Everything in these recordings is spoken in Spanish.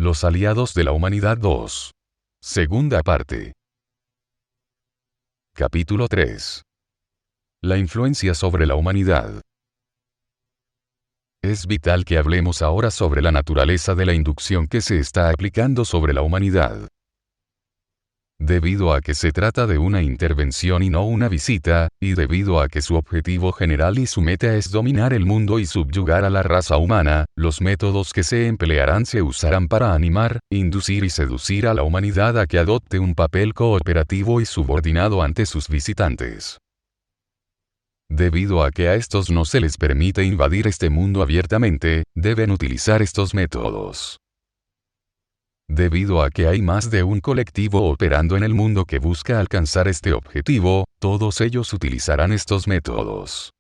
Los aliados de la humanidad 2. Segunda parte. Capítulo 3. La influencia sobre la humanidad. Es vital que hablemos ahora sobre la naturaleza de la inducción que se está aplicando sobre la humanidad. Debido a que se trata de una intervención y no una visita, y debido a que su objetivo general y su meta es dominar el mundo y subyugar a la raza humana, los métodos que se emplearán se usarán para animar, inducir y seducir a la humanidad a que adopte un papel cooperativo y subordinado ante sus visitantes. Debido a que a estos no se les permite invadir este mundo abiertamente, deben utilizar estos métodos. Debido a que hay más de un colectivo operando en el mundo que busca alcanzar este objetivo, todos ellos utilizarán estos métodos.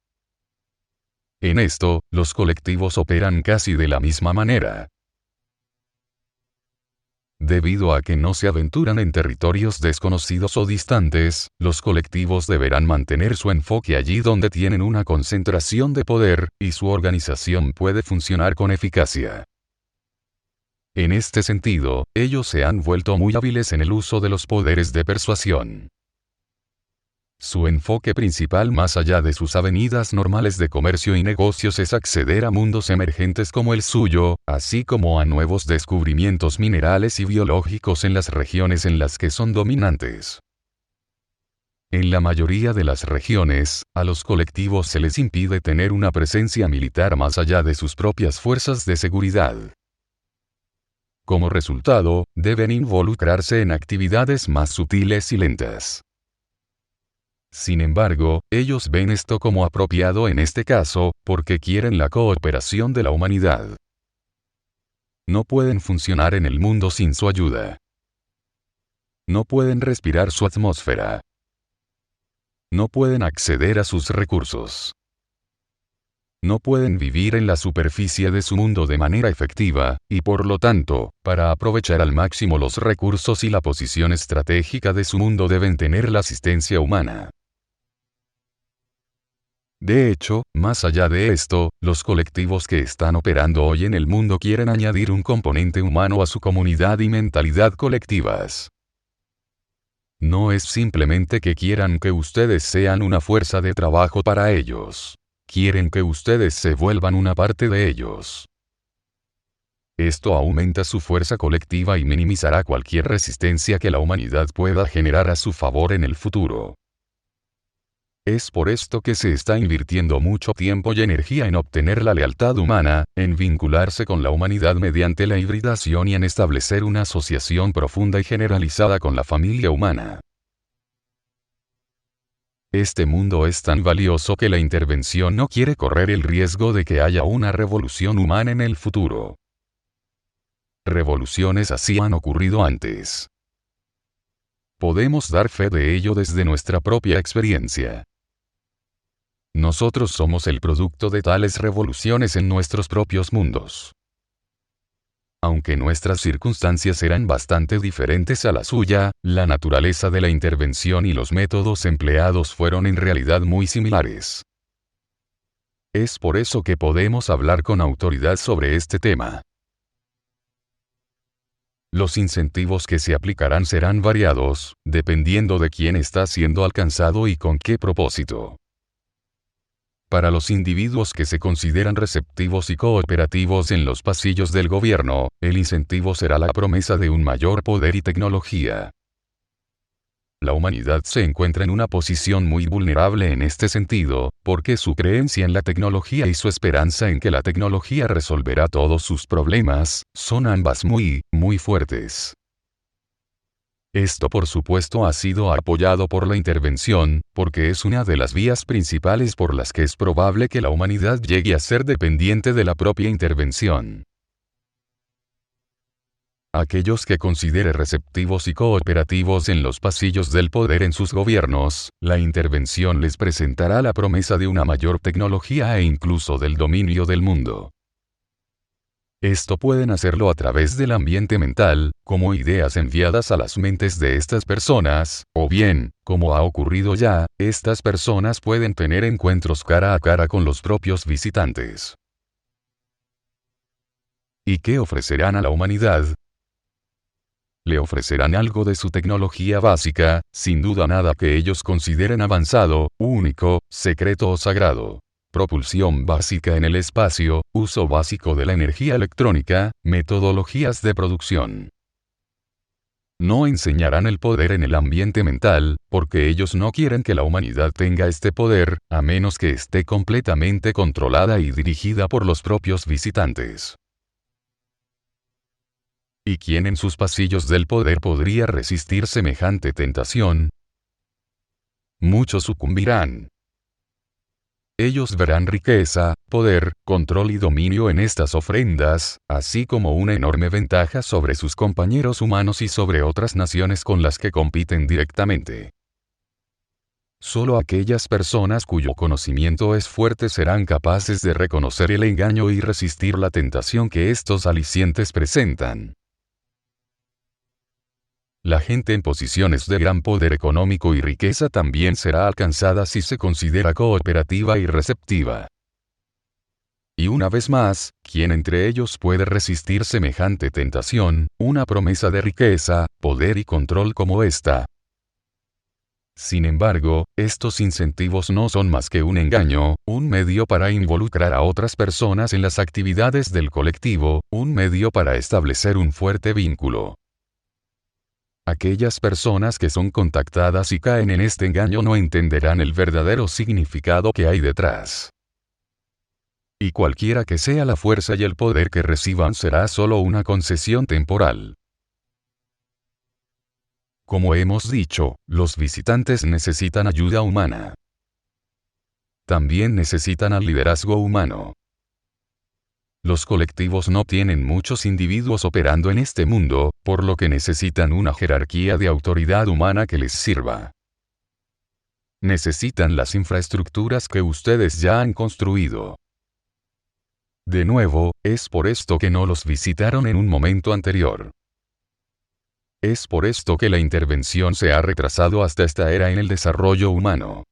En esto, los colectivos operan casi de la misma manera. Debido a que no se aventuran en territorios desconocidos o distantes, los colectivos deberán mantener su enfoque allí donde tienen una concentración de poder, y su organización puede funcionar con eficacia. En este sentido, ellos se han vuelto muy hábiles en el uso de los poderes de persuasión. Su enfoque principal más allá de sus avenidas normales de comercio y negocios es acceder a mundos emergentes como el suyo, así como a nuevos descubrimientos minerales y biológicos en las regiones en las que son dominantes. En la mayoría de las regiones, a los colectivos se les impide tener una presencia militar más allá de sus propias fuerzas de seguridad. Como resultado, deben involucrarse en actividades más sutiles y lentas. Sin embargo, ellos ven esto como apropiado en este caso, porque quieren la cooperación de la humanidad. No pueden funcionar en el mundo sin su ayuda. No pueden respirar su atmósfera. No pueden acceder a sus recursos. No pueden vivir en la superficie de su mundo de manera efectiva, y por lo tanto, para aprovechar al máximo los recursos y la posición estratégica de su mundo deben tener la asistencia humana. De hecho, más allá de esto, los colectivos que están operando hoy en el mundo quieren añadir un componente humano a su comunidad y mentalidad colectivas. No es simplemente que quieran que ustedes sean una fuerza de trabajo para ellos. Quieren que ustedes se vuelvan una parte de ellos. Esto aumenta su fuerza colectiva y minimizará cualquier resistencia que la humanidad pueda generar a su favor en el futuro. Es por esto que se está invirtiendo mucho tiempo y energía en obtener la lealtad humana, en vincularse con la humanidad mediante la hibridación y en establecer una asociación profunda y generalizada con la familia humana. Este mundo es tan valioso que la intervención no quiere correr el riesgo de que haya una revolución humana en el futuro. Revoluciones así han ocurrido antes. Podemos dar fe de ello desde nuestra propia experiencia. Nosotros somos el producto de tales revoluciones en nuestros propios mundos. Aunque nuestras circunstancias eran bastante diferentes a la suya, la naturaleza de la intervención y los métodos empleados fueron en realidad muy similares. Es por eso que podemos hablar con autoridad sobre este tema. Los incentivos que se aplicarán serán variados, dependiendo de quién está siendo alcanzado y con qué propósito. Para los individuos que se consideran receptivos y cooperativos en los pasillos del gobierno, el incentivo será la promesa de un mayor poder y tecnología. La humanidad se encuentra en una posición muy vulnerable en este sentido, porque su creencia en la tecnología y su esperanza en que la tecnología resolverá todos sus problemas, son ambas muy fuertes. Esto por supuesto ha sido apoyado por la intervención, porque es una de las vías principales por las que es probable que la humanidad llegue a ser dependiente de la propia intervención. Aquellos que considere receptivos y cooperativos en los pasillos del poder en sus gobiernos, la intervención les presentará la promesa de una mayor tecnología e incluso del dominio del mundo. Esto pueden hacerlo a través del ambiente mental, como ideas enviadas a las mentes de estas personas, o bien, como ha ocurrido ya, estas personas pueden tener encuentros cara a cara con los propios visitantes. ¿Y qué ofrecerán a la humanidad? Le ofrecerán algo de su tecnología básica, sin duda nada que ellos consideren avanzado, único, secreto o sagrado. Propulsión básica en el espacio, uso básico de la energía electrónica, metodologías de producción. No enseñarán el poder en el ambiente mental, porque ellos no quieren que la humanidad tenga este poder, a menos que esté completamente controlada y dirigida por los propios visitantes. ¿Y quién en sus pasillos del poder podría resistir semejante tentación? Muchos sucumbirán. Ellos verán riqueza, poder, control y dominio en estas ofrendas, así como una enorme ventaja sobre sus compañeros humanos y sobre otras naciones con las que compiten directamente. Solo aquellas personas cuyo conocimiento es fuerte serán capaces de reconocer el engaño y resistir la tentación que estos alicientes presentan. La gente en posiciones de gran poder económico y riqueza también será alcanzada si se considera cooperativa y receptiva. Y una vez más, ¿quién entre ellos puede resistir semejante tentación, una promesa de riqueza, poder y control como esta? Sin embargo, estos incentivos no son más que un engaño, un medio para involucrar a otras personas en las actividades del colectivo, un medio para establecer un fuerte vínculo. Aquellas personas que son contactadas y caen en este engaño no entenderán el verdadero significado que hay detrás. Y cualquiera que sea la fuerza y el poder que reciban será solo una concesión temporal. Como hemos dicho, los visitantes necesitan ayuda humana. También necesitan al liderazgo humano. Los colectivos no tienen muchos individuos operando en este mundo, por lo que necesitan una jerarquía de autoridad humana que les sirva. Necesitan las infraestructuras que ustedes ya han construido. De nuevo, es por esto que no los visitaron en un momento anterior. Es por esto que la intervención se ha retrasado hasta esta era en el desarrollo humano.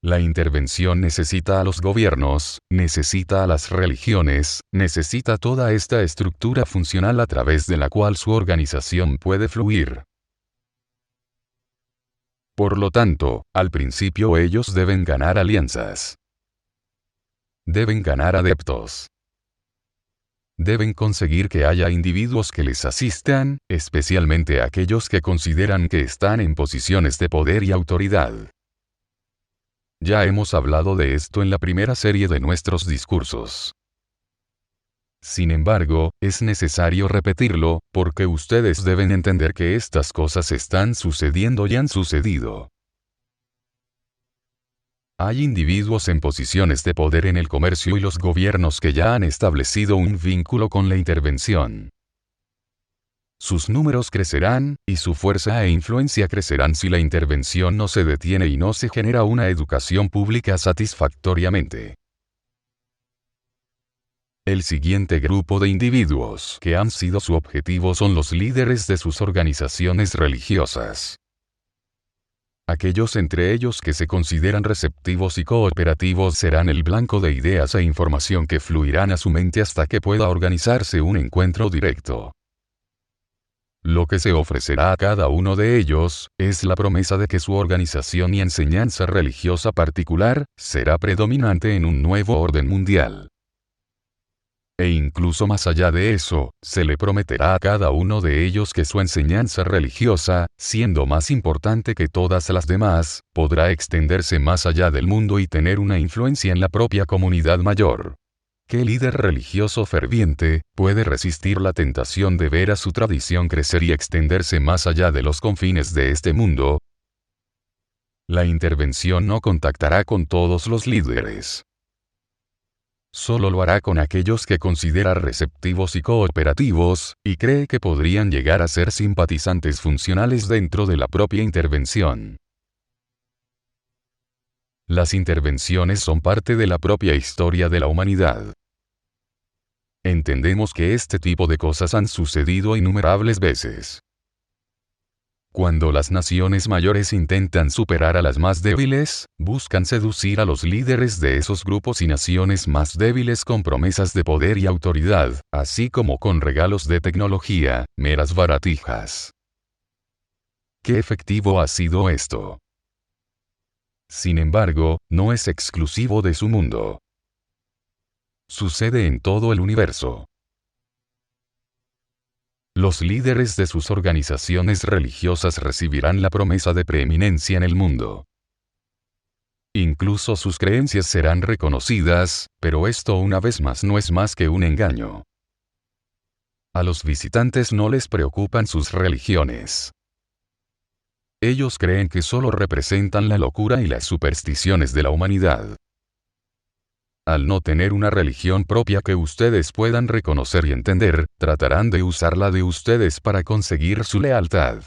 La intervención necesita a los gobiernos, necesita a las religiones, necesita toda esta estructura funcional a través de la cual su organización puede fluir. Por lo tanto, al principio ellos deben ganar alianzas. Deben ganar adeptos. Deben conseguir que haya individuos que les asistan, especialmente aquellos que consideran que están en posiciones de poder y autoridad. Ya hemos hablado de esto en la primera serie de nuestros discursos. Sin embargo, es necesario repetirlo, porque ustedes deben entender que estas cosas están sucediendo y han sucedido. Hay individuos en posiciones de poder en el comercio y los gobiernos que ya han establecido un vínculo con la intervención. Sus números crecerán, y su fuerza e influencia crecerán si la intervención no se detiene y no se genera una educación pública satisfactoriamente. El siguiente grupo de individuos que han sido su objetivo son los líderes de sus organizaciones religiosas. Aquellos entre ellos que se consideran receptivos y cooperativos serán el blanco de ideas e información que fluirán a su mente hasta que pueda organizarse un encuentro directo. Lo que se ofrecerá a cada uno de ellos, es la promesa de que su organización y enseñanza religiosa particular, será predominante en un nuevo orden mundial. E incluso más allá de eso, se le prometerá a cada uno de ellos que su enseñanza religiosa, siendo más importante que todas las demás, podrá extenderse más allá del mundo y tener una influencia en la propia comunidad mayor. ¿Qué líder religioso ferviente puede resistir la tentación de ver a su tradición crecer y extenderse más allá de los confines de este mundo? La intervención no contactará con todos los líderes. Solo lo hará con aquellos que considera receptivos y cooperativos, y cree que podrían llegar a ser simpatizantes funcionales dentro de la propia intervención. Las intervenciones son parte de la propia historia de la humanidad. Entendemos que este tipo de cosas han sucedido innumerables veces. Cuando las naciones mayores intentan superar a las más débiles, buscan seducir a los líderes de esos grupos y naciones más débiles con promesas de poder y autoridad, así como con regalos de tecnología, meras baratijas. ¿Qué efectivo ha sido esto? Sin embargo, no es exclusivo de su mundo. Sucede en todo el universo. Los líderes de sus organizaciones religiosas recibirán la promesa de preeminencia en el mundo. Incluso sus creencias serán reconocidas, pero esto una vez más no es más que un engaño. A los visitantes no les preocupan sus religiones. Ellos creen que solo representan la locura y las supersticiones de la humanidad. Al no tener una religión propia que ustedes puedan reconocer y entender, tratarán de usar la de ustedes para conseguir su lealtad.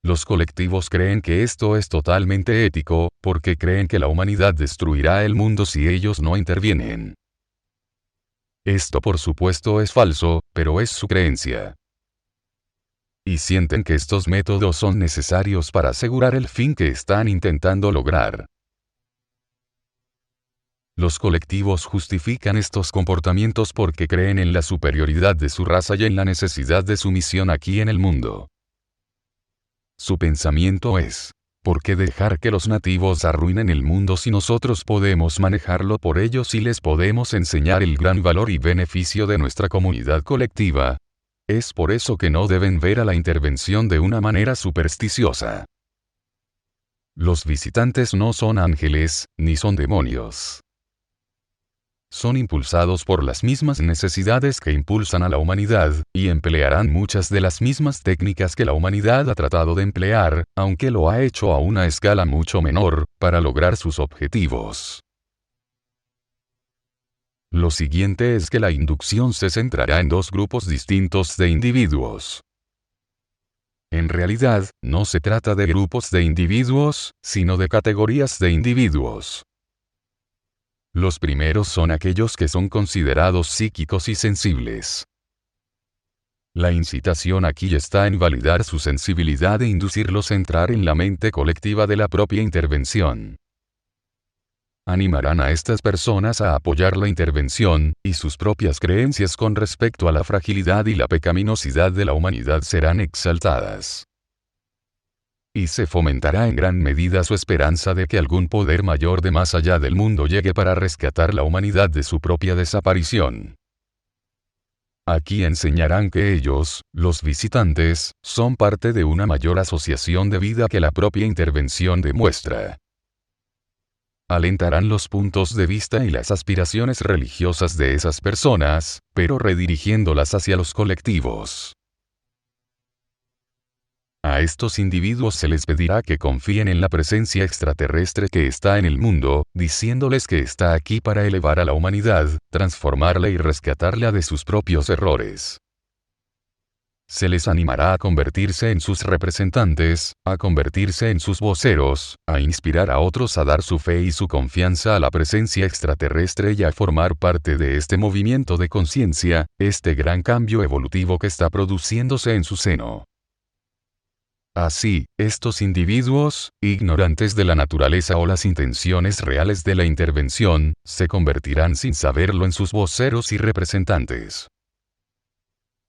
Los colectivos creen que esto es totalmente ético, porque creen que la humanidad destruirá el mundo si ellos no intervienen. Esto por supuesto es falso, pero es su creencia. Y sienten que estos métodos son necesarios para asegurar el fin que están intentando lograr. Los colectivos justifican estos comportamientos porque creen en la superioridad de su raza y en la necesidad de su misión aquí en el mundo. Su pensamiento es, ¿por qué dejar que los nativos arruinen el mundo si nosotros podemos manejarlo por ellos y les podemos enseñar el gran valor y beneficio de nuestra comunidad colectiva? Es por eso que no deben ver a la intervención de una manera supersticiosa. Los visitantes no son ángeles, ni son demonios. Son impulsados por las mismas necesidades que impulsan a la humanidad, y emplearán muchas de las mismas técnicas que la humanidad ha tratado de emplear, aunque lo ha hecho a una escala mucho menor, para lograr sus objetivos. Lo siguiente es que la inducción se centrará en dos grupos distintos de individuos. En realidad, no se trata de grupos de individuos, sino de categorías de individuos. Los primeros son aquellos que son considerados psíquicos y sensibles. La incitación aquí está en validar su sensibilidad e inducirlos a entrar en la mente colectiva de la propia intervención. Animarán a estas personas a apoyar la intervención, y sus propias creencias con respecto a la fragilidad y la pecaminosidad de la humanidad serán exaltadas. Y se fomentará en gran medida su esperanza de que algún poder mayor de más allá del mundo llegue para rescatar la humanidad de su propia desaparición. Aquí enseñarán que ellos, los visitantes, son parte de una mayor asociación de vida que la propia intervención demuestra. Alentarán los puntos de vista y las aspiraciones religiosas de esas personas, pero redirigiéndolas hacia los colectivos. A estos individuos se les pedirá que confíen en la presencia extraterrestre que está en el mundo, diciéndoles que está aquí para elevar a la humanidad, transformarla y rescatarla de sus propios errores. Se les animará a convertirse en sus representantes, a convertirse en sus voceros, a inspirar a otros a dar su fe y su confianza a la presencia extraterrestre y a formar parte de este movimiento de conciencia, este gran cambio evolutivo que está produciéndose en su seno. Así, estos individuos, ignorantes de la naturaleza o las intenciones reales de la intervención, se convertirán sin saberlo en sus voceros y representantes.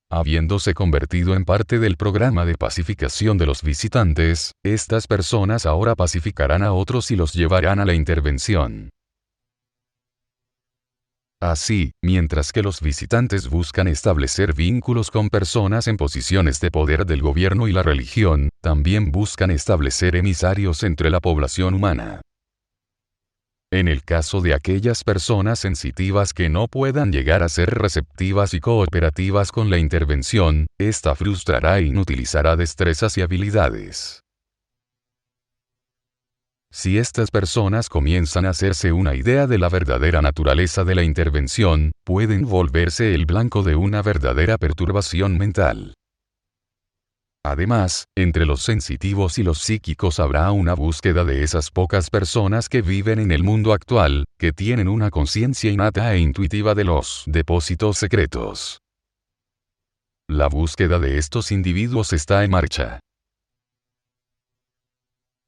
Habiéndose convertido en parte del programa de pacificación de los visitantes, estas personas ahora pacificarán a otros y los llevarán a la intervención. Así, mientras que los visitantes buscan establecer vínculos con personas en posiciones de poder del gobierno y la religión, también buscan establecer emisarios entre la población humana. En el caso de aquellas personas sensitivas que no puedan llegar a ser receptivas y cooperativas con la intervención, esta frustrará e inutilizará destrezas y habilidades. Si estas personas comienzan a hacerse una idea de la verdadera naturaleza de la intervención, pueden volverse el blanco de una verdadera perturbación mental. Además, entre los sensitivos y los psíquicos habrá una búsqueda de esas pocas personas que viven en el mundo actual, que tienen una conciencia innata e intuitiva de los depósitos secretos. La búsqueda de estos individuos está en marcha.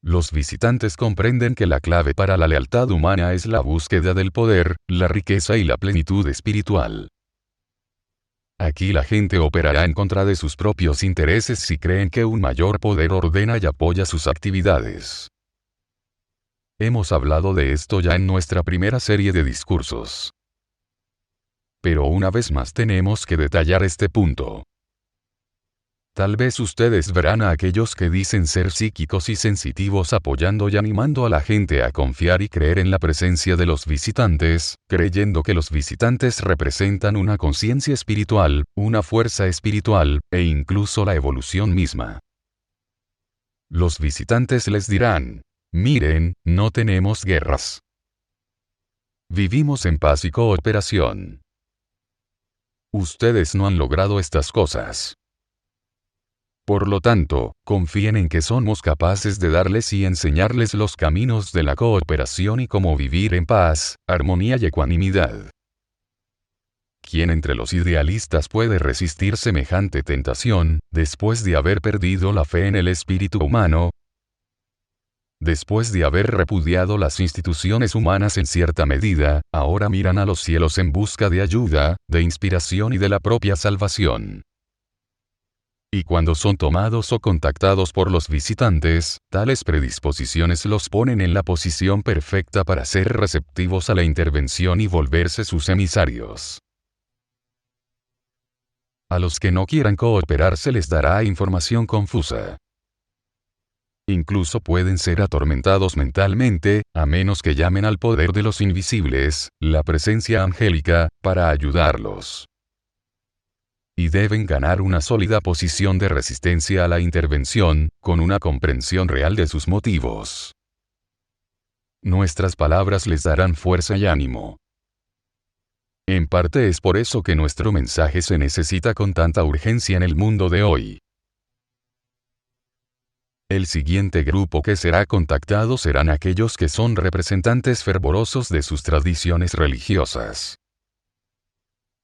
Los visitantes comprenden que la clave para la lealtad humana es la búsqueda del poder, la riqueza y la plenitud espiritual. Aquí la gente operará en contra de sus propios intereses si creen que un mayor poder ordena y apoya sus actividades. Hemos hablado de esto ya en nuestra primera serie de discursos. Pero una vez más tenemos que detallar este punto. Tal vez ustedes verán a aquellos que dicen ser psíquicos y sensitivos apoyando y animando a la gente a confiar y creer en la presencia de los visitantes, creyendo que los visitantes representan una conciencia espiritual, una fuerza espiritual, e incluso la evolución misma. Los visitantes les dirán: miren, no tenemos guerras. Vivimos en paz y cooperación. Ustedes no han logrado estas cosas. Por lo tanto, confíen en que somos capaces de darles y enseñarles los caminos de la cooperación y cómo vivir en paz, armonía y ecuanimidad. ¿Quién entre los idealistas puede resistir semejante tentación, después de haber perdido la fe en el espíritu humano? Después de haber repudiado las instituciones humanas en cierta medida, ahora miran a los cielos en busca de ayuda, de inspiración y de la propia salvación. Y cuando son tomados o contactados por los visitantes, tales predisposiciones los ponen en la posición perfecta para ser receptivos a la intervención y volverse sus emisarios. A los que no quieran cooperar se les dará información confusa. Incluso pueden ser atormentados mentalmente, a menos que llamen al poder de los invisibles, la presencia angélica, para ayudarlos. Y deben ganar una sólida posición de resistencia a la intervención, con una comprensión real de sus motivos. Nuestras palabras les darán fuerza y ánimo. En parte es por eso que nuestro mensaje se necesita con tanta urgencia en el mundo de hoy. El siguiente grupo que será contactado serán aquellos que son representantes fervorosos de sus tradiciones religiosas.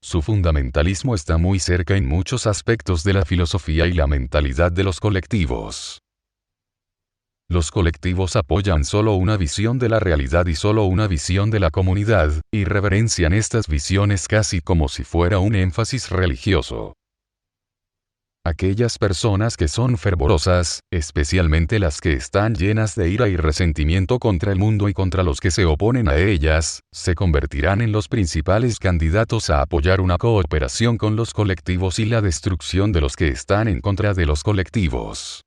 Su fundamentalismo está muy cerca en muchos aspectos de la filosofía y la mentalidad de los colectivos. Los colectivos apoyan solo una visión de la realidad y solo una visión de la comunidad, y reverencian estas visiones casi como si fuera un énfasis religioso. Aquellas personas que son fervorosas, especialmente las que están llenas de ira y resentimiento contra el mundo y contra los que se oponen a ellas, se convertirán en los principales candidatos a apoyar una cooperación con los colectivos y la destrucción de los que están en contra de los colectivos.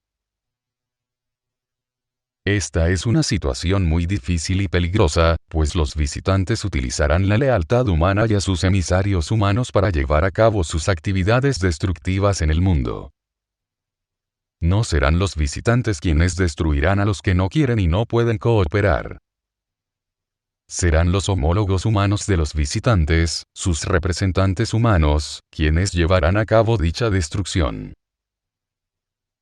Esta es una situación muy difícil y peligrosa, pues los visitantes utilizarán la lealtad humana y a sus emisarios humanos para llevar a cabo sus actividades destructivas en el mundo. No serán los visitantes quienes destruirán a los que no quieren y no pueden cooperar. Serán los homólogos humanos de los visitantes, sus representantes humanos, quienes llevarán a cabo dicha destrucción.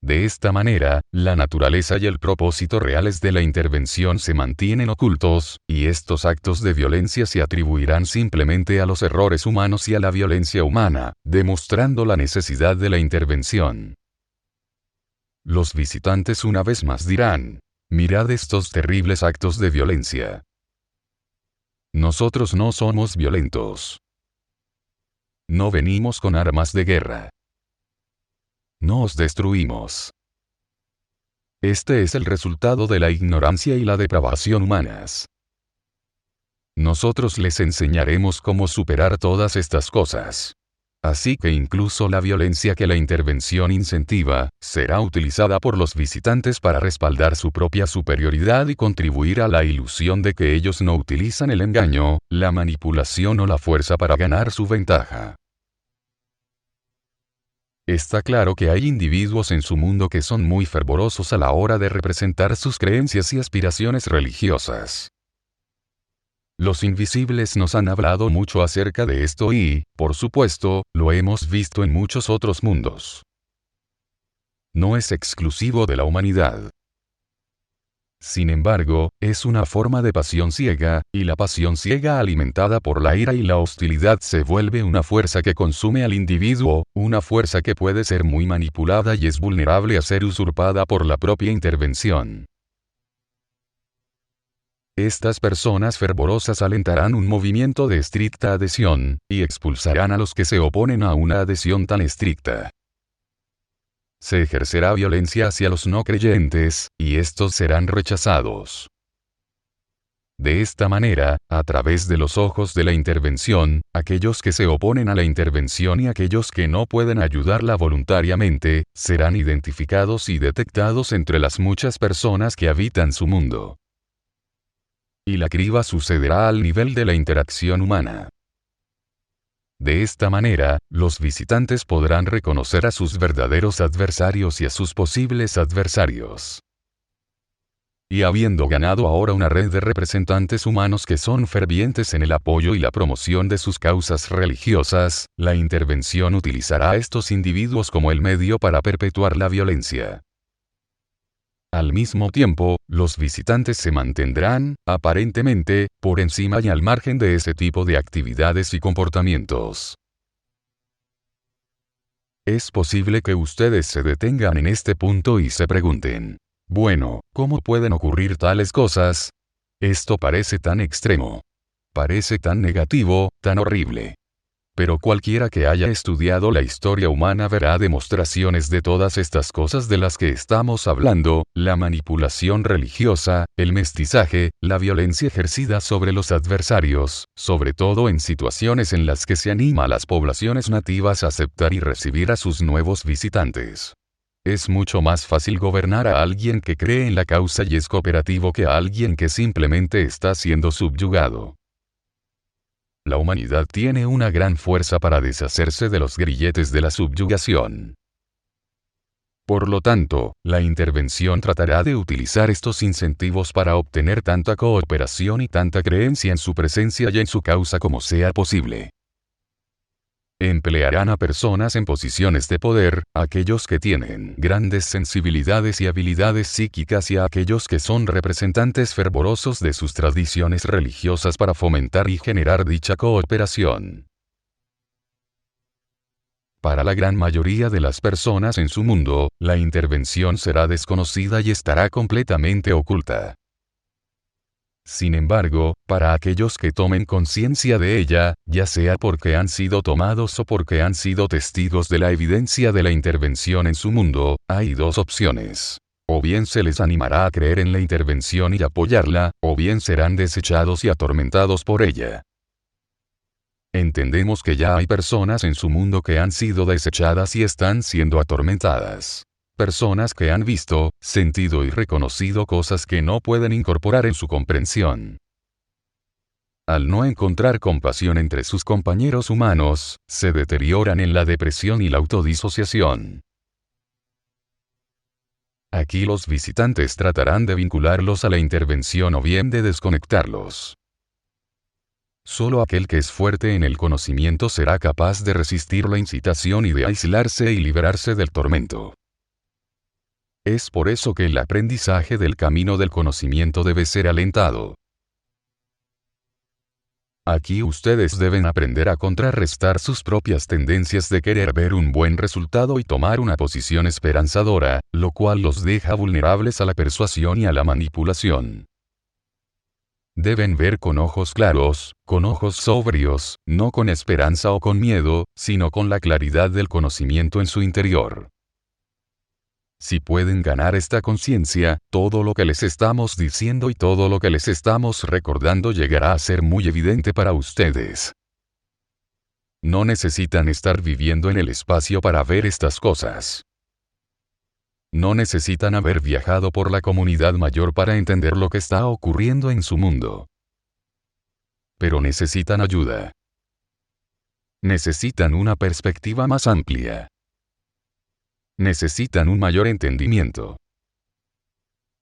De esta manera, la naturaleza y el propósito reales de la intervención se mantienen ocultos, y estos actos de violencia se atribuirán simplemente a los errores humanos y a la violencia humana, demostrando la necesidad de la intervención. Los visitantes una vez más dirán: mirad estos terribles actos de violencia. Nosotros no somos violentos. No venimos con armas de guerra. No os destruimos. Este es el resultado de la ignorancia y la depravación humanas. Nosotros les enseñaremos cómo superar todas estas cosas. Así que incluso la violencia que la intervención incentiva, será utilizada por los visitantes para respaldar su propia superioridad y contribuir a la ilusión de que ellos no utilizan el engaño, la manipulación o la fuerza para ganar su ventaja. Está claro que hay individuos en su mundo que son muy fervorosos a la hora de representar sus creencias y aspiraciones religiosas. Los invisibles nos han hablado mucho acerca de esto y, por supuesto, lo hemos visto en muchos otros mundos. No es exclusivo de la humanidad. Sin embargo, es una forma de pasión ciega, y la pasión ciega alimentada por la ira y la hostilidad se vuelve una fuerza que consume al individuo, una fuerza que puede ser muy manipulada y es vulnerable a ser usurpada por la propia intervención. Estas personas fervorosas alentarán un movimiento de estricta adhesión, y expulsarán a los que se oponen a una adhesión tan estricta. Se ejercerá violencia hacia los no creyentes, y estos serán rechazados. De esta manera, a través de los ojos de la intervención, aquellos que se oponen a la intervención y aquellos que no pueden ayudarla voluntariamente, serán identificados y detectados entre las muchas personas que habitan su mundo. Y la criba sucederá al nivel de la interacción humana. De esta manera, los visitantes podrán reconocer a sus verdaderos adversarios y a sus posibles adversarios. Y habiendo ganado ahora una red de representantes humanos que son fervientes en el apoyo y la promoción de sus causas religiosas, la intervención utilizará a estos individuos como el medio para perpetuar la violencia. Al mismo tiempo, los visitantes se mantendrán, aparentemente, por encima y al margen de ese tipo de actividades y comportamientos. Es posible que ustedes se detengan en este punto y se pregunten, bueno, ¿cómo pueden ocurrir tales cosas? Esto parece tan extremo. Parece tan negativo, tan horrible. Pero cualquiera que haya estudiado la historia humana verá demostraciones de todas estas cosas de las que estamos hablando: la manipulación religiosa, el mestizaje, la violencia ejercida sobre los adversarios, sobre todo en situaciones en las que se anima a las poblaciones nativas a aceptar y recibir a sus nuevos visitantes. Es mucho más fácil gobernar a alguien que cree en la causa y es cooperativo que a alguien que simplemente está siendo subyugado. La humanidad tiene una gran fuerza para deshacerse de los grilletes de la subyugación. Por lo tanto, la intervención tratará de utilizar estos incentivos para obtener tanta cooperación y tanta creencia en su presencia y en su causa como sea posible. Emplearán a personas en posiciones de poder, aquellos que tienen grandes sensibilidades y habilidades psíquicas y a aquellos que son representantes fervorosos de sus tradiciones religiosas para fomentar y generar dicha cooperación. Para la gran mayoría de las personas en su mundo, la intervención será desconocida y estará completamente oculta. Sin embargo, para aquellos que tomen conciencia de ella, ya sea porque han sido tomados o porque han sido testigos de la evidencia de la intervención en su mundo, hay dos opciones. O bien se les animará a creer en la intervención y apoyarla, o bien serán desechados y atormentados por ella. Entendemos que ya hay personas en su mundo que han sido desechadas y están siendo atormentadas. Personas que han visto, sentido y reconocido cosas que no pueden incorporar en su comprensión. Al no encontrar compasión entre sus compañeros humanos, se deterioran en la depresión y la autodisociación. Aquí los visitantes tratarán de vincularlos a la intervención o bien de desconectarlos. Solo aquel que es fuerte en el conocimiento será capaz de resistir la incitación y de aislarse y liberarse del tormento. Es por eso que el aprendizaje del camino del conocimiento debe ser alentado. Aquí ustedes deben aprender a contrarrestar sus propias tendencias de querer ver un buen resultado y tomar una posición esperanzadora, lo cual los deja vulnerables a la persuasión y a la manipulación. Deben ver con ojos claros, con ojos sobrios, no con esperanza o con miedo, sino con la claridad del conocimiento en su interior. Si pueden ganar esta conciencia, todo lo que les estamos diciendo y todo lo que les estamos recordando llegará a ser muy evidente para ustedes. No necesitan estar viviendo en el espacio para ver estas cosas. No necesitan haber viajado por la comunidad mayor para entender lo que está ocurriendo en su mundo. Pero necesitan ayuda. Necesitan una perspectiva más amplia. Necesitan un mayor entendimiento.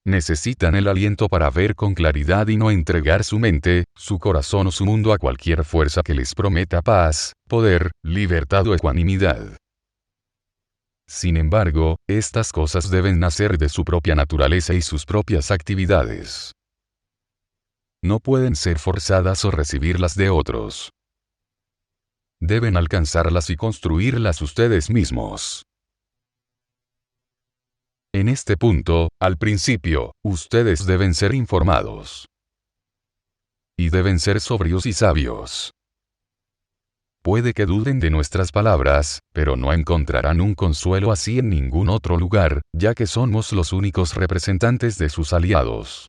Necesitan el aliento para ver con claridad y no entregar su mente, su corazón o su mundo a cualquier fuerza que les prometa paz, poder, libertad o ecuanimidad. Sin embargo, estas cosas deben nacer de su propia naturaleza y sus propias actividades. No pueden ser forzadas o recibirlas de otros. Deben alcanzarlas y construirlas ustedes mismos. En este punto, al principio, ustedes deben ser informados. y deben ser sobrios y sabios. Puede que duden de nuestras palabras, pero no encontrarán un consuelo así en ningún otro lugar, ya que somos los únicos representantes de sus aliados.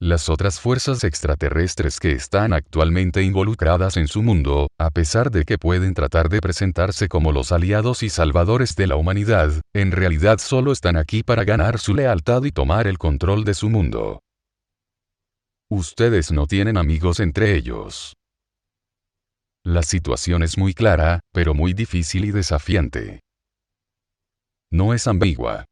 Las otras fuerzas extraterrestres que están actualmente involucradas en su mundo, a pesar de que pueden tratar de presentarse como los aliados y salvadores de la humanidad, en realidad solo están aquí para ganar su lealtad y tomar el control de su mundo. Ustedes no tienen amigos entre ellos. La situación es muy clara, pero muy difícil y desafiante. No es ambigua.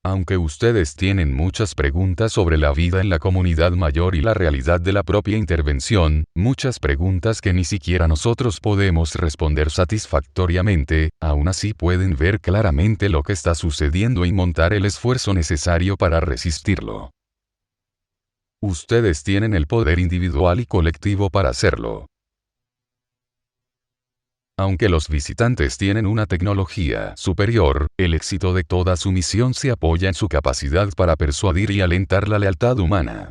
Aunque ustedes tienen muchas preguntas sobre la vida en la comunidad mayor y la realidad de la propia intervención, muchas preguntas que ni siquiera nosotros podemos responder satisfactoriamente, aún así pueden ver claramente lo que está sucediendo y montar el esfuerzo necesario para resistirlo. Ustedes tienen el poder individual y colectivo para hacerlo. Aunque los visitantes tienen una tecnología superior, el éxito de toda su misión se apoya en su capacidad para persuadir y alentar la lealtad humana.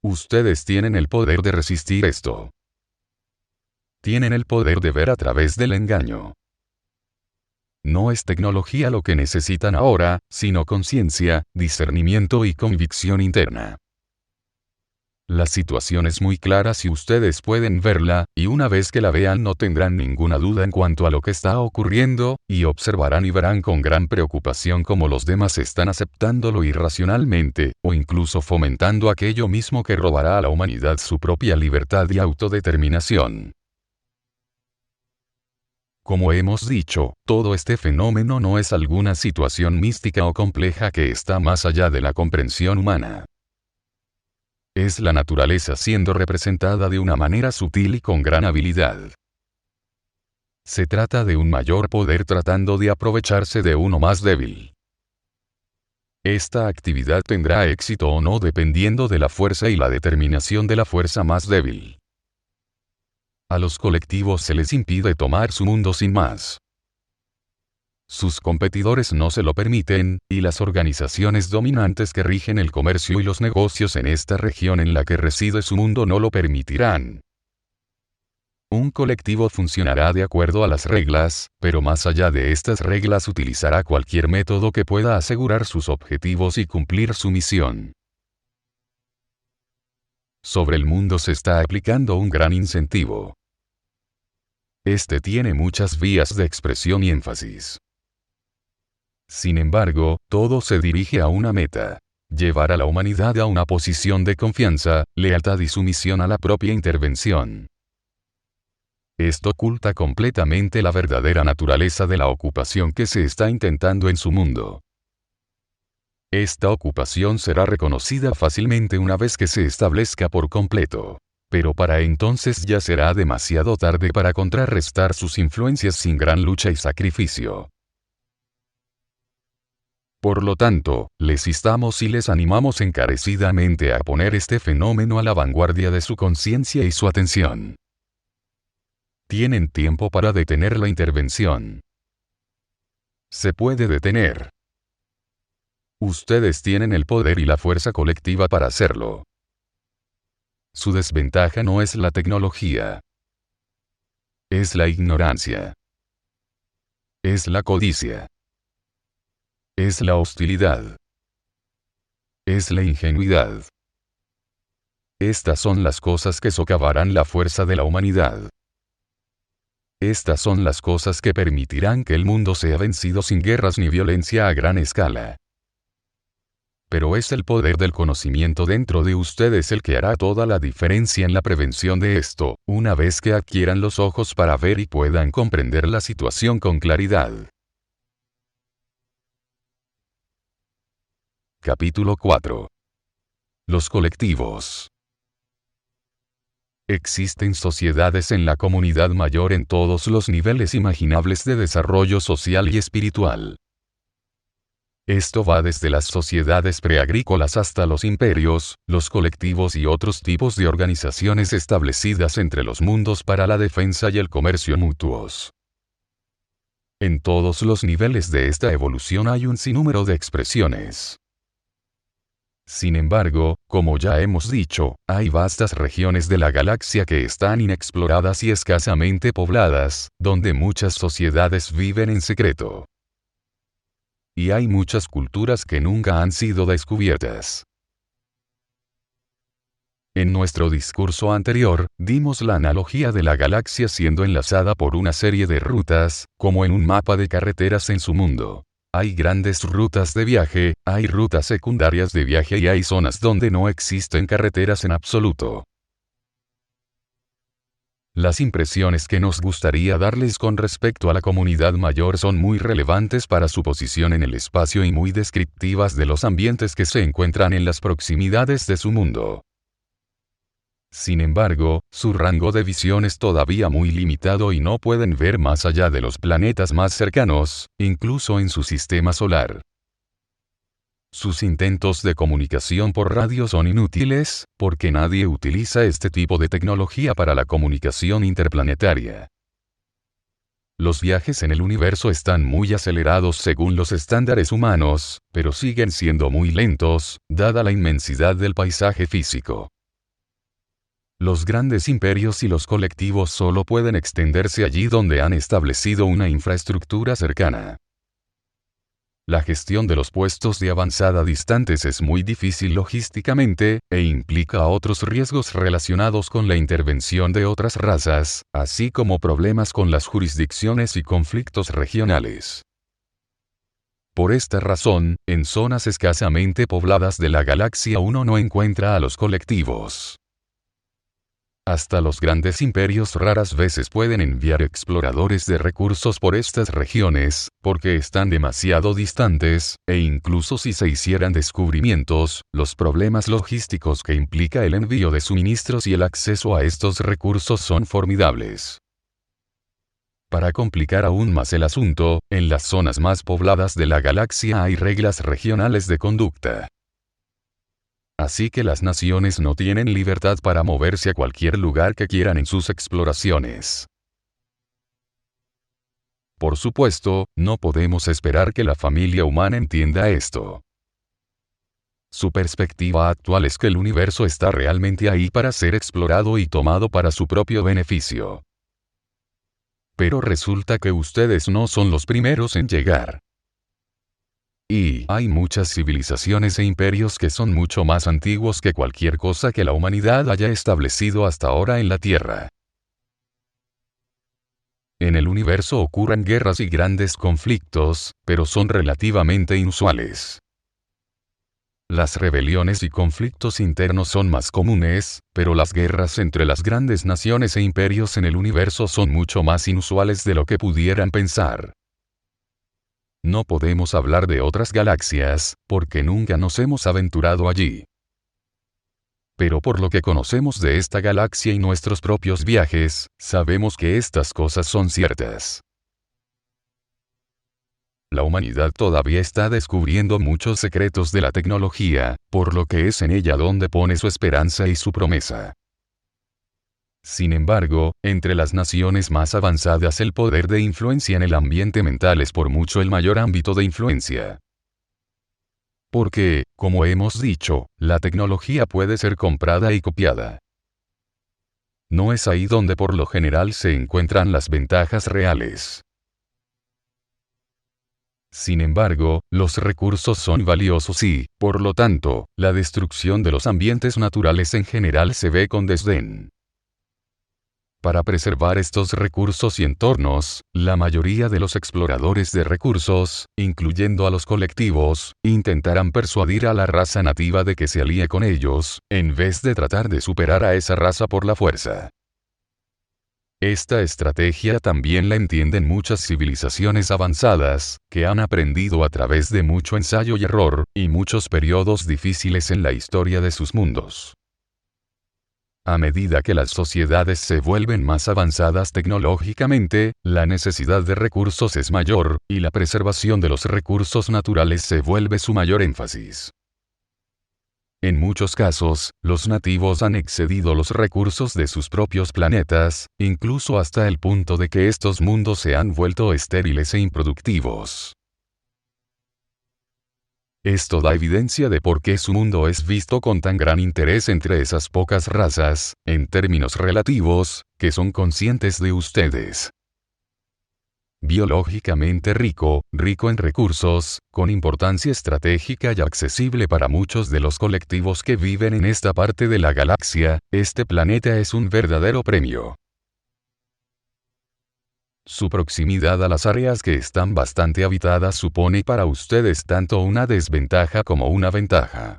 Ustedes tienen el poder de resistir esto. Tienen el poder de ver a través del engaño. No es tecnología lo que necesitan ahora, sino conciencia, discernimiento y convicción interna. La situación es muy clara si ustedes pueden verla, y una vez que la vean no tendrán ninguna duda en cuanto a lo que está ocurriendo, y observarán y verán con gran preocupación cómo los demás están aceptándolo irracionalmente, o incluso fomentando aquello mismo que robará a la humanidad su propia libertad y autodeterminación. Como hemos dicho, todo este fenómeno no es alguna situación mística o compleja que está más allá de la comprensión humana. Es la naturaleza siendo representada de una manera sutil y con gran habilidad. Se trata de un mayor poder tratando de aprovecharse de uno más débil. Esta actividad tendrá éxito o no dependiendo de la fuerza y la determinación de la fuerza más débil. A los colectivos se les impide tomar su mundo sin más. Sus competidores no se lo permiten, y las organizaciones dominantes que rigen el comercio y los negocios en esta región en la que reside su mundo no lo permitirán. Un colectivo funcionará de acuerdo a las reglas, pero más allá de estas reglas utilizará cualquier método que pueda asegurar sus objetivos y cumplir su misión. Sobre el mundo se está aplicando un gran incentivo. Este tiene muchas vías de expresión y énfasis. Sin embargo, todo se dirige a una meta: llevar a la humanidad a una posición de confianza, lealtad y sumisión a la propia intervención. Esto oculta completamente la verdadera naturaleza de la ocupación que se está intentando en su mundo. Esta ocupación será reconocida fácilmente una vez que se establezca por completo. Pero para entonces ya será demasiado tarde para contrarrestar sus influencias sin gran lucha y sacrificio. Por lo tanto, les instamos y les animamos encarecidamente a poner este fenómeno a la vanguardia de su conciencia y su atención. Tienen tiempo para detener la intervención. Se puede detener. Ustedes tienen el poder y la fuerza colectiva para hacerlo. Su desventaja no es la tecnología. Es la ignorancia. Es la codicia. Es la hostilidad. Es la ingenuidad. Estas son las cosas que socavarán la fuerza de la humanidad. Estas son las cosas que permitirán que el mundo sea vencido sin guerras ni violencia a gran escala. Pero es el poder del conocimiento dentro de ustedes el que hará toda la diferencia en la prevención de esto, una vez que adquieran los ojos para ver y puedan comprender la situación con claridad. Capítulo 4. Los colectivos. Existen sociedades en la comunidad mayor en todos los niveles imaginables de desarrollo social y espiritual. Esto va desde las sociedades preagrícolas hasta los imperios, los colectivos y otros tipos de organizaciones establecidas entre los mundos para la defensa y el comercio mutuos. En todos los niveles de esta evolución hay un sinnúmero de expresiones. Sin embargo, como ya hemos dicho, hay vastas regiones de la galaxia que están inexploradas y escasamente pobladas, donde muchas sociedades viven en secreto. Y hay muchas culturas que nunca han sido descubiertas. En nuestro discurso anterior, dimos la analogía de la galaxia siendo enlazada por una serie de rutas, como en un mapa de carreteras en su mundo. Hay grandes rutas de viaje, hay rutas secundarias de viaje y hay zonas donde no existen carreteras en absoluto. Las impresiones que nos gustaría darles con respecto a la comunidad mayor son muy relevantes para su posición en el espacio y muy descriptivas de los ambientes que se encuentran en las proximidades de su mundo. Sin embargo, su rango de visión es todavía muy limitado y no pueden ver más allá de los planetas más cercanos, incluso en su sistema solar. Sus intentos de comunicación por radio son inútiles, porque nadie utiliza este tipo de tecnología para la comunicación interplanetaria. Los viajes en el universo están muy acelerados según los estándares humanos, pero siguen siendo muy lentos, dada la inmensidad del paisaje físico. Los grandes imperios y los colectivos solo pueden extenderse allí donde han establecido una infraestructura cercana. La gestión de los puestos de avanzada distantes es muy difícil logísticamente, e implica otros riesgos relacionados con la intervención de otras razas, así como problemas con las jurisdicciones y conflictos regionales. Por esta razón, en zonas escasamente pobladas de la galaxia uno no encuentra a los colectivos. Hasta los grandes imperios raras veces pueden enviar exploradores de recursos por estas regiones, porque están demasiado distantes, e incluso si se hicieran descubrimientos, los problemas logísticos que implica el envío de suministros y el acceso a estos recursos son formidables. Para complicar aún más el asunto, en las zonas más pobladas de la galaxia hay reglas regionales de conducta. Así que las naciones no tienen libertad para moverse a cualquier lugar que quieran en sus exploraciones. Por supuesto, no podemos esperar que la familia humana entienda esto. Su perspectiva actual es que el universo está realmente ahí para ser explorado y tomado para su propio beneficio. Pero resulta que ustedes no son los primeros en llegar. Y hay muchas civilizaciones e imperios que son mucho más antiguos que cualquier cosa que la humanidad haya establecido hasta ahora en la Tierra. En el universo ocurren guerras y grandes conflictos, pero son relativamente inusuales. Las rebeliones y conflictos internos son más comunes, pero las guerras entre las grandes naciones e imperios en el universo son mucho más inusuales de lo que pudieran pensar. No podemos hablar de otras galaxias, porque nunca nos hemos aventurado allí. Pero por lo que conocemos de esta galaxia y nuestros propios viajes, sabemos que estas cosas son ciertas. La humanidad todavía está descubriendo muchos secretos de la tecnología, por lo que es en ella donde pone su esperanza y su promesa. Sin embargo, entre las naciones más avanzadas el poder de influencia en el ambiente mental es por mucho el mayor ámbito de influencia. Porque, como hemos dicho, la tecnología puede ser comprada y copiada. No es ahí donde por lo general se encuentran las ventajas reales. Sin embargo, los recursos son valiosos y, por lo tanto, la destrucción de los ambientes naturales en general se ve con desdén. Para preservar estos recursos y entornos, la mayoría de los exploradores de recursos, incluyendo a los colectivos, intentarán persuadir a la raza nativa de que se alíe con ellos, en vez de tratar de superar a esa raza por la fuerza. Esta estrategia también la entienden muchas civilizaciones avanzadas, que han aprendido a través de mucho ensayo y error, y muchos periodos difíciles en la historia de sus mundos. A medida que las sociedades se vuelven más avanzadas tecnológicamente, la necesidad de recursos es mayor, y la preservación de los recursos naturales se vuelve su mayor énfasis. En muchos casos, los nativos han excedido los recursos de sus propios planetas, incluso hasta el punto de que estos mundos se han vuelto estériles e improductivos. Esto da evidencia de por qué su mundo es visto con tan gran interés entre esas pocas razas, en términos relativos, que son conscientes de ustedes. Biológicamente rico, rico en recursos, con importancia estratégica y accesible para muchos de los colectivos que viven en esta parte de la galaxia, este planeta es un verdadero premio. Su proximidad a las áreas que están bastante habitadas supone para ustedes tanto una desventaja como una ventaja.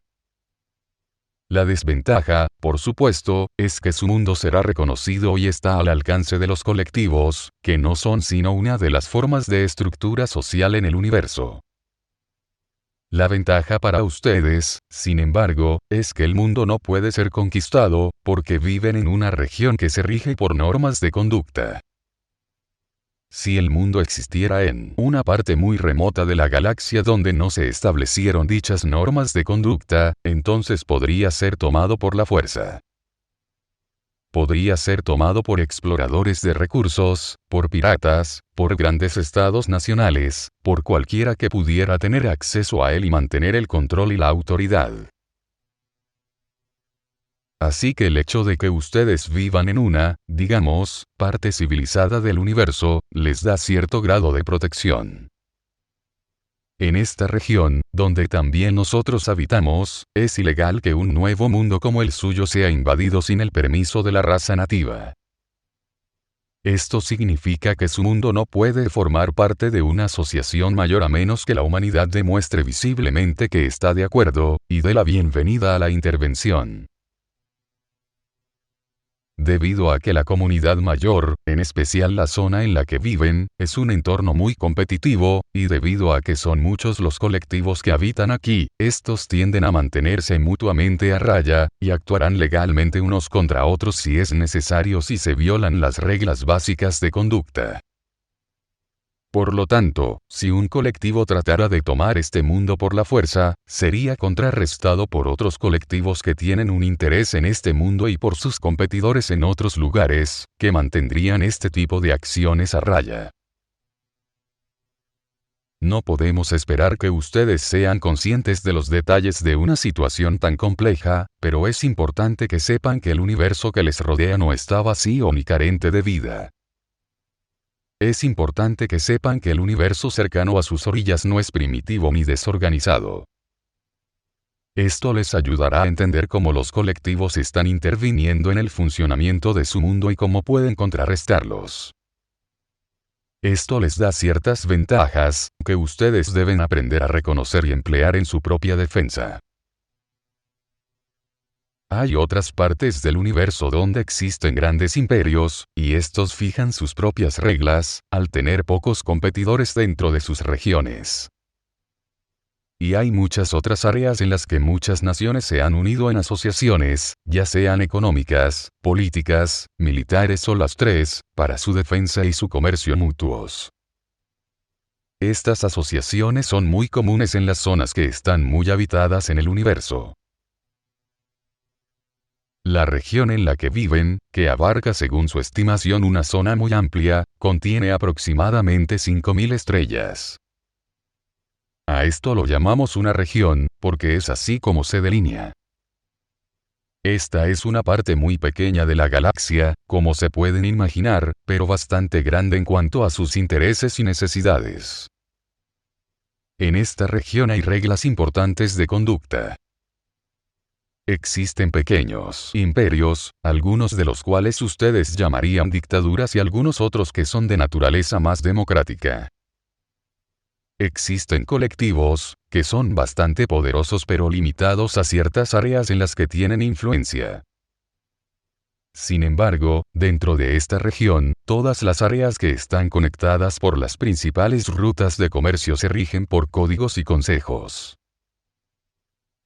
La desventaja, por supuesto, es que su mundo será reconocido y está al alcance de los colectivos, que no son sino una de las formas de estructura social en el universo. La ventaja para ustedes, sin embargo, es que el mundo no puede ser conquistado, porque viven en una región que se rige por normas de conducta. Si el mundo existiera en una parte muy remota de la galaxia donde no se establecieron dichas normas de conducta, entonces podría ser tomado por la fuerza. Podría ser tomado por exploradores de recursos, por piratas, por grandes estados nacionales, por cualquiera que pudiera tener acceso a él y mantener el control y la autoridad. Así que el hecho de que ustedes vivan en una, digamos, parte civilizada del universo, les da cierto grado de protección. En esta región, donde también nosotros habitamos, es ilegal que un nuevo mundo como el suyo sea invadido sin el permiso de la raza nativa. Esto significa que su mundo no puede formar parte de una asociación mayor a menos que la humanidad demuestre visiblemente que está de acuerdo, y dé la bienvenida a la intervención. Debido a que la comunidad mayor, en especial la zona en la que viven, es un entorno muy competitivo, y debido a que son muchos los colectivos que habitan aquí, estos tienden a mantenerse mutuamente a raya, y actuarán legalmente unos contra otros si es necesario si se violan las reglas básicas de conducta. Por lo tanto, si un colectivo tratara de tomar este mundo por la fuerza, sería contrarrestado por otros colectivos que tienen un interés en este mundo y por sus competidores en otros lugares, que mantendrían este tipo de acciones a raya. No podemos esperar que ustedes sean conscientes de los detalles de una situación tan compleja, pero es importante que sepan que el universo que les rodea no está vacío ni carente de vida. Es importante que sepan que el universo cercano a sus orillas no es primitivo ni desorganizado. Esto les ayudará a entender cómo los colectivos están interviniendo en el funcionamiento de su mundo y cómo pueden contrarrestarlos. Esto les da ciertas ventajas, que ustedes deben aprender a reconocer y emplear en su propia defensa. Hay otras partes del universo donde existen grandes imperios, y estos fijan sus propias reglas, al tener pocos competidores dentro de sus regiones. Y hay muchas otras áreas en las que muchas naciones se han unido en asociaciones, ya sean económicas, políticas, militares o las tres, para su defensa y su comercio mutuos. Estas asociaciones son muy comunes en las zonas que están muy habitadas en el universo. La región en la que viven, que abarca según su estimación una zona muy amplia, contiene aproximadamente 5.000 estrellas. A esto lo llamamos una región, porque es así como se delinea. Esta es una parte muy pequeña de la galaxia, como se pueden imaginar, pero bastante grande en cuanto a sus intereses y necesidades. En esta región hay reglas importantes de conducta. Existen pequeños imperios, algunos de los cuales ustedes llamarían dictaduras y algunos otros que son de naturaleza más democrática. Existen colectivos, que son bastante poderosos pero limitados a ciertas áreas en las que tienen influencia. Sin embargo, dentro de esta región, todas las áreas que están conectadas por las principales rutas de comercio se rigen por códigos y consejos.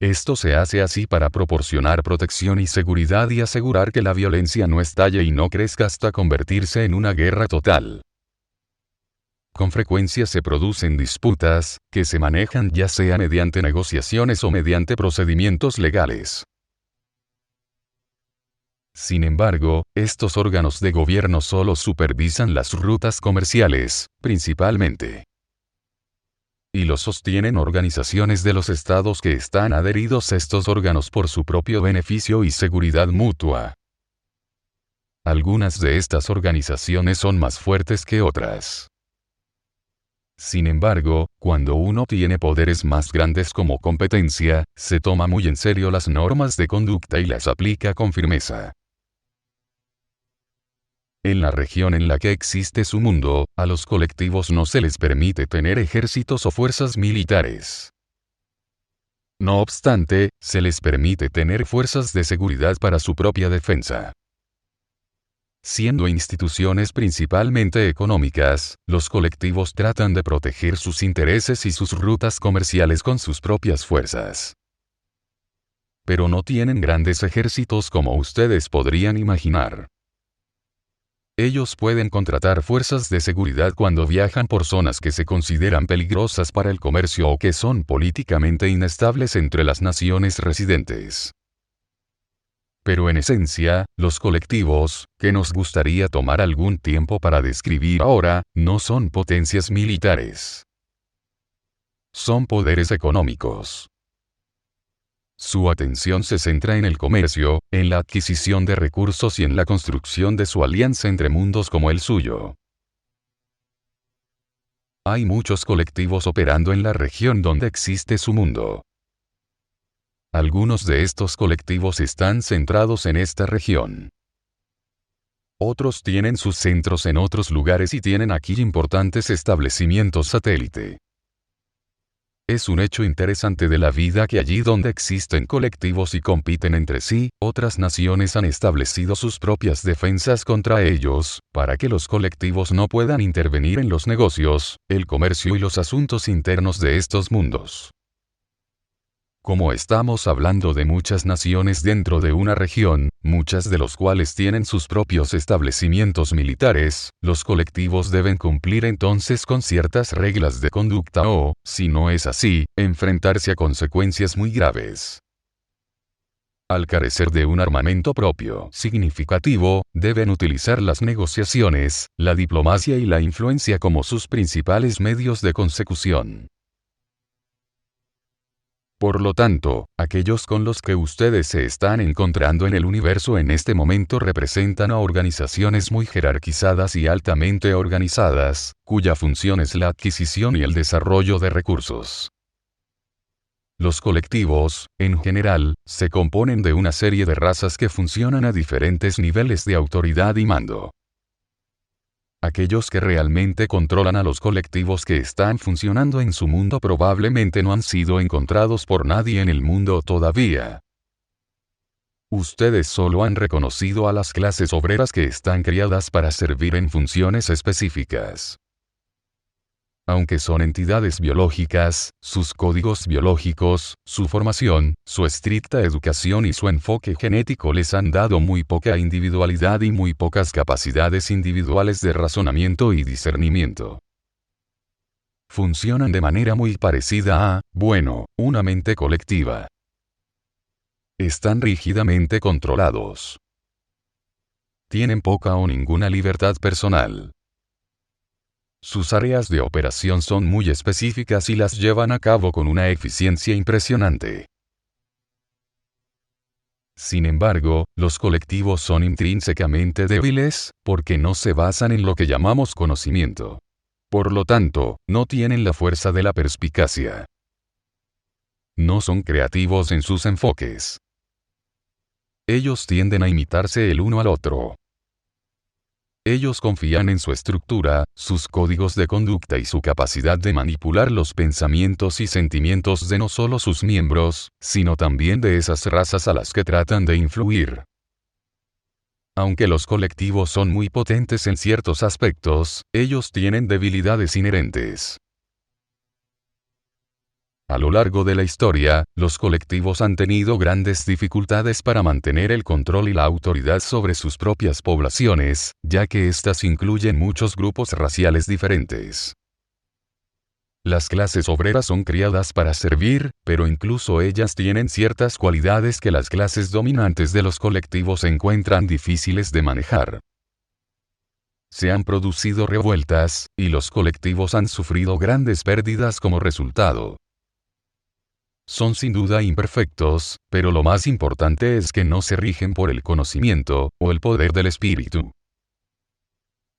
Esto se hace así para proporcionar protección y seguridad y asegurar que la violencia no estalle y no crezca hasta convertirse en una guerra total. Con frecuencia se producen disputas, que se manejan ya sea mediante negociaciones o mediante procedimientos legales. Sin embargo, estos órganos de gobierno solo supervisan las rutas comerciales, principalmente. y lo sostienen organizaciones de los estados que están adheridos a estos órganos por su propio beneficio y seguridad mutua. Algunas de estas organizaciones son más fuertes que otras. Sin embargo, cuando uno tiene poderes más grandes como competencia, se toma muy en serio las normas de conducta y las aplica con firmeza. En la región en la que existe su mundo, a los colectivos no se les permite tener ejércitos o fuerzas militares. No obstante, se les permite tener fuerzas de seguridad para su propia defensa. Siendo instituciones principalmente económicas, los colectivos tratan de proteger sus intereses y sus rutas comerciales con sus propias fuerzas. Pero no tienen grandes ejércitos como ustedes podrían imaginar. Ellos pueden contratar fuerzas de seguridad cuando viajan por zonas que se consideran peligrosas para el comercio o que son políticamente inestables entre las naciones residentes. Pero en esencia, los colectivos, que nos gustaría tomar algún tiempo para describir ahora, no son potencias militares. Son poderes económicos. Su atención se centra en el comercio, en la adquisición de recursos y en la construcción de su alianza entre mundos como el suyo. Hay muchos colectivos operando en la región donde existe su mundo. Algunos de estos colectivos están centrados en esta región. Otros tienen sus centros en otros lugares y tienen aquí importantes establecimientos satélite. Es un hecho interesante de la vida que allí donde existen colectivos y compiten entre sí, otras naciones han establecido sus propias defensas contra ellos, para que los colectivos no puedan intervenir en los negocios, el comercio y los asuntos internos de estos mundos. Como estamos hablando de muchas naciones dentro de una región, muchas de los cuales tienen sus propios establecimientos militares, los colectivos deben cumplir entonces con ciertas reglas de conducta o, si no es así, enfrentarse a consecuencias muy graves. Al carecer de un armamento propio significativo, deben utilizar las negociaciones, la diplomacia y la influencia como sus principales medios de consecución. Por lo tanto, aquellos con los que ustedes se están encontrando en el universo en este momento representan a organizaciones muy jerarquizadas y altamente organizadas, cuya función es la adquisición y el desarrollo de recursos. Los colectivos, en general, se componen de una serie de razas que funcionan a diferentes niveles de autoridad y mando. Aquellos que realmente controlan a los colectivos que están funcionando en su mundo probablemente no han sido encontrados por nadie en el mundo todavía. Ustedes solo han reconocido a las clases obreras que están criadas para servir en funciones específicas. Aunque son entidades biológicas, sus códigos biológicos, su formación, su estricta educación y su enfoque genético les han dado muy poca individualidad y muy pocas capacidades individuales de razonamiento y discernimiento. Funcionan de manera muy parecida a, una mente colectiva. Están rígidamente controlados. Tienen poca o ninguna libertad personal. Sus áreas de operación son muy específicas y las llevan a cabo con una eficiencia impresionante. Sin embargo, los colectivos son intrínsecamente débiles, porque no se basan en lo que llamamos conocimiento. Por lo tanto, no tienen la fuerza de la perspicacia. No son creativos en sus enfoques. Ellos tienden a imitarse el uno al otro. Ellos confían en su estructura, sus códigos de conducta y su capacidad de manipular los pensamientos y sentimientos de no solo sus miembros, sino también de esas razas a las que tratan de influir. Aunque los colectivos son muy potentes en ciertos aspectos, ellos tienen debilidades inherentes. A lo largo de la historia, los colectivos han tenido grandes dificultades para mantener el control y la autoridad sobre sus propias poblaciones, ya que éstas incluyen muchos grupos raciales diferentes. Las clases obreras son criadas para servir, pero incluso ellas tienen ciertas cualidades que las clases dominantes de los colectivos encuentran difíciles de manejar. se han producido revueltas, y los colectivos han sufrido grandes pérdidas como resultado. Son sin duda imperfectos, pero lo más importante es que no se rigen por el conocimiento, o el poder del espíritu.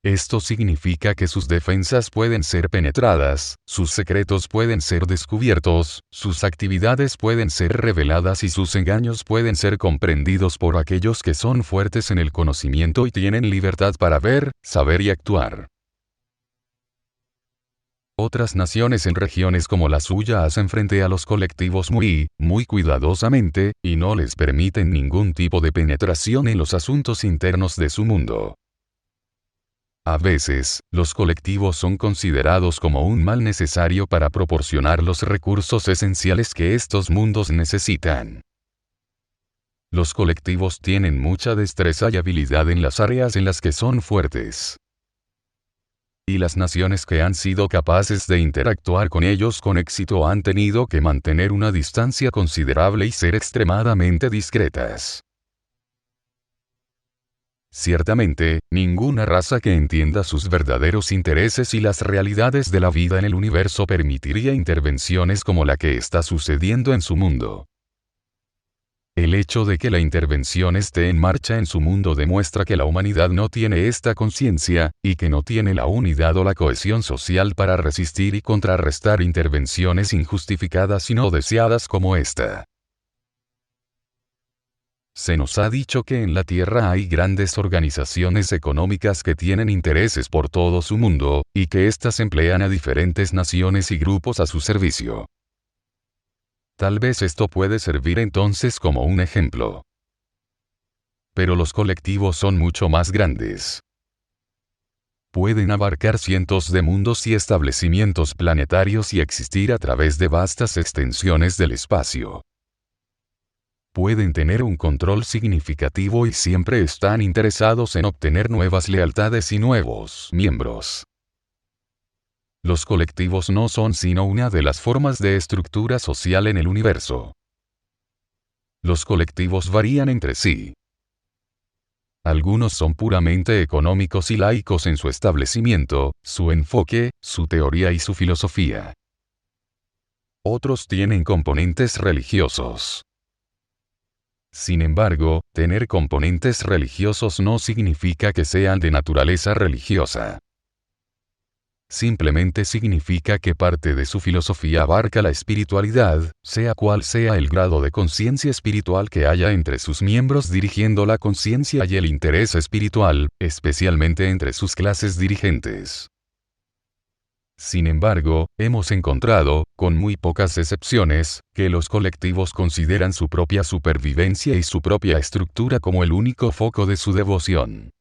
Esto significa que sus defensas pueden ser penetradas, sus secretos pueden ser descubiertos, sus actividades pueden ser reveladas y sus engaños pueden ser comprendidos por aquellos que son fuertes en el conocimiento y tienen libertad para ver, saber y actuar. Otras naciones en regiones como la suya hacen frente a los colectivos muy cuidadosamente, y no les permiten ningún tipo de penetración en los asuntos internos de su mundo. A veces, los colectivos son considerados como un mal necesario para proporcionar los recursos esenciales que estos mundos necesitan. Los colectivos tienen mucha destreza y habilidad en las áreas en las que son fuertes. Y las naciones que han sido capaces de interactuar con ellos con éxito han tenido que mantener una distancia considerable y ser extremadamente discretas. Ciertamente, ninguna raza que entienda sus verdaderos intereses y las realidades de la vida en el universo permitiría intervenciones como la que está sucediendo en su mundo. El hecho de que la intervención esté en marcha en su mundo demuestra que la humanidad no tiene esta conciencia, y que no tiene la unidad o la cohesión social para resistir y contrarrestar intervenciones injustificadas y no deseadas como esta. Se nos ha dicho que en la Tierra hay grandes organizaciones económicas que tienen intereses por todo su mundo, y que éstas emplean a diferentes naciones y grupos a su servicio. Tal vez esto puede servir entonces como un ejemplo. Pero los colectivos son mucho más grandes. Pueden abarcar cientos de mundos y establecimientos planetarios y existir a través de vastas extensiones del espacio. Pueden tener un control significativo y siempre están interesados en obtener nuevas lealtades y nuevos miembros. Los colectivos no son sino una de las formas de estructura social en el universo. Los colectivos varían entre sí. Algunos son puramente económicos y laicos en su establecimiento, su enfoque, su teoría y su filosofía. Otros tienen componentes religiosos. Sin embargo, tener componentes religiosos no significa que sean de naturaleza religiosa. Simplemente significa que parte de su filosofía abarca la espiritualidad, sea cual sea el grado de conciencia espiritual que haya entre sus miembros dirigiendo la conciencia y el interés espiritual, especialmente entre sus clases dirigentes. Sin embargo, hemos encontrado, con muy pocas excepciones, que los colectivos consideran su propia supervivencia y su propia estructura como el único foco de su devoción.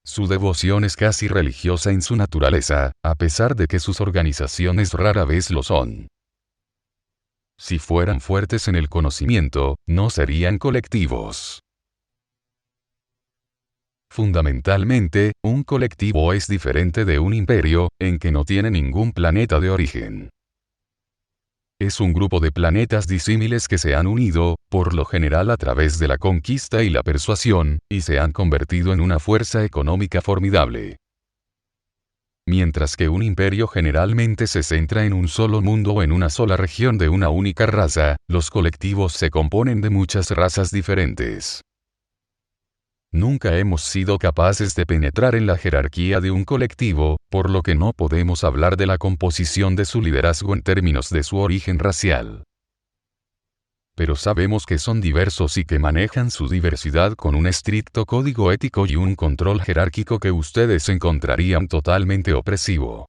Su devoción es casi religiosa en su naturaleza, a pesar de que sus organizaciones rara vez lo son. Si fueran fuertes en el conocimiento, no serían colectivos. Fundamentalmente, un colectivo es diferente de un imperio, en que no tiene ningún planeta de origen. Es un grupo de planetas disímiles que se han unido, por lo general a través de la conquista y la persuasión, y se han convertido en una fuerza económica formidable. Mientras que un imperio generalmente se centra en un solo mundo o en una sola región de una única raza, los colectivos se componen de muchas razas diferentes. Nunca hemos sido capaces de penetrar en la jerarquía de un colectivo, por lo que no podemos hablar de la composición de su liderazgo en términos de su origen racial. Pero sabemos que son diversos y que manejan su diversidad con un estricto código ético y un control jerárquico que ustedes encontrarían totalmente opresivo.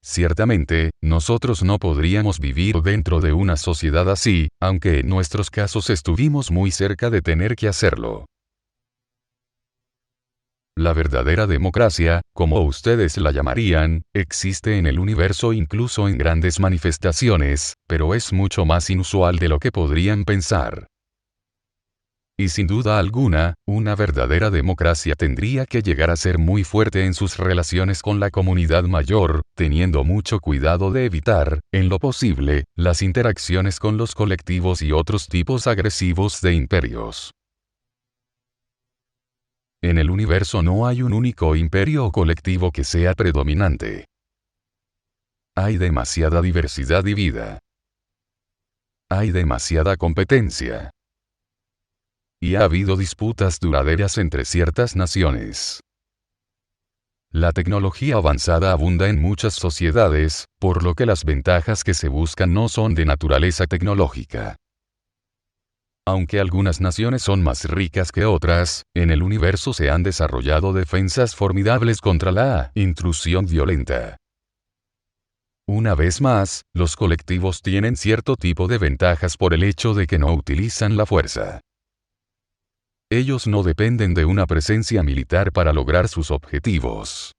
Ciertamente, nosotros no podríamos vivir dentro de una sociedad así, aunque en nuestros casos estuvimos muy cerca de tener que hacerlo. La verdadera democracia, como ustedes la llamarían, existe en el universo incluso en grandes manifestaciones, pero es mucho más inusual de lo que podrían pensar. Y sin duda alguna, una verdadera democracia tendría que llegar a ser muy fuerte en sus relaciones con la comunidad mayor, teniendo mucho cuidado de evitar, en lo posible, las interacciones con los colectivos y otros tipos agresivos de imperios. en el universo no hay un único imperio o colectivo que sea predominante. Hay demasiada diversidad y vida. Hay demasiada competencia. Y ha habido disputas duraderas entre ciertas naciones. La tecnología avanzada abunda en muchas sociedades, por lo que las ventajas que se buscan no son de naturaleza tecnológica. Aunque algunas naciones son más ricas que otras, en el universo se han desarrollado defensas formidables contra la intrusión violenta. Una vez más, los colectivos tienen cierto tipo de ventajas por el hecho de que no utilizan la fuerza. Ellos no dependen de una presencia militar para lograr sus objetivos.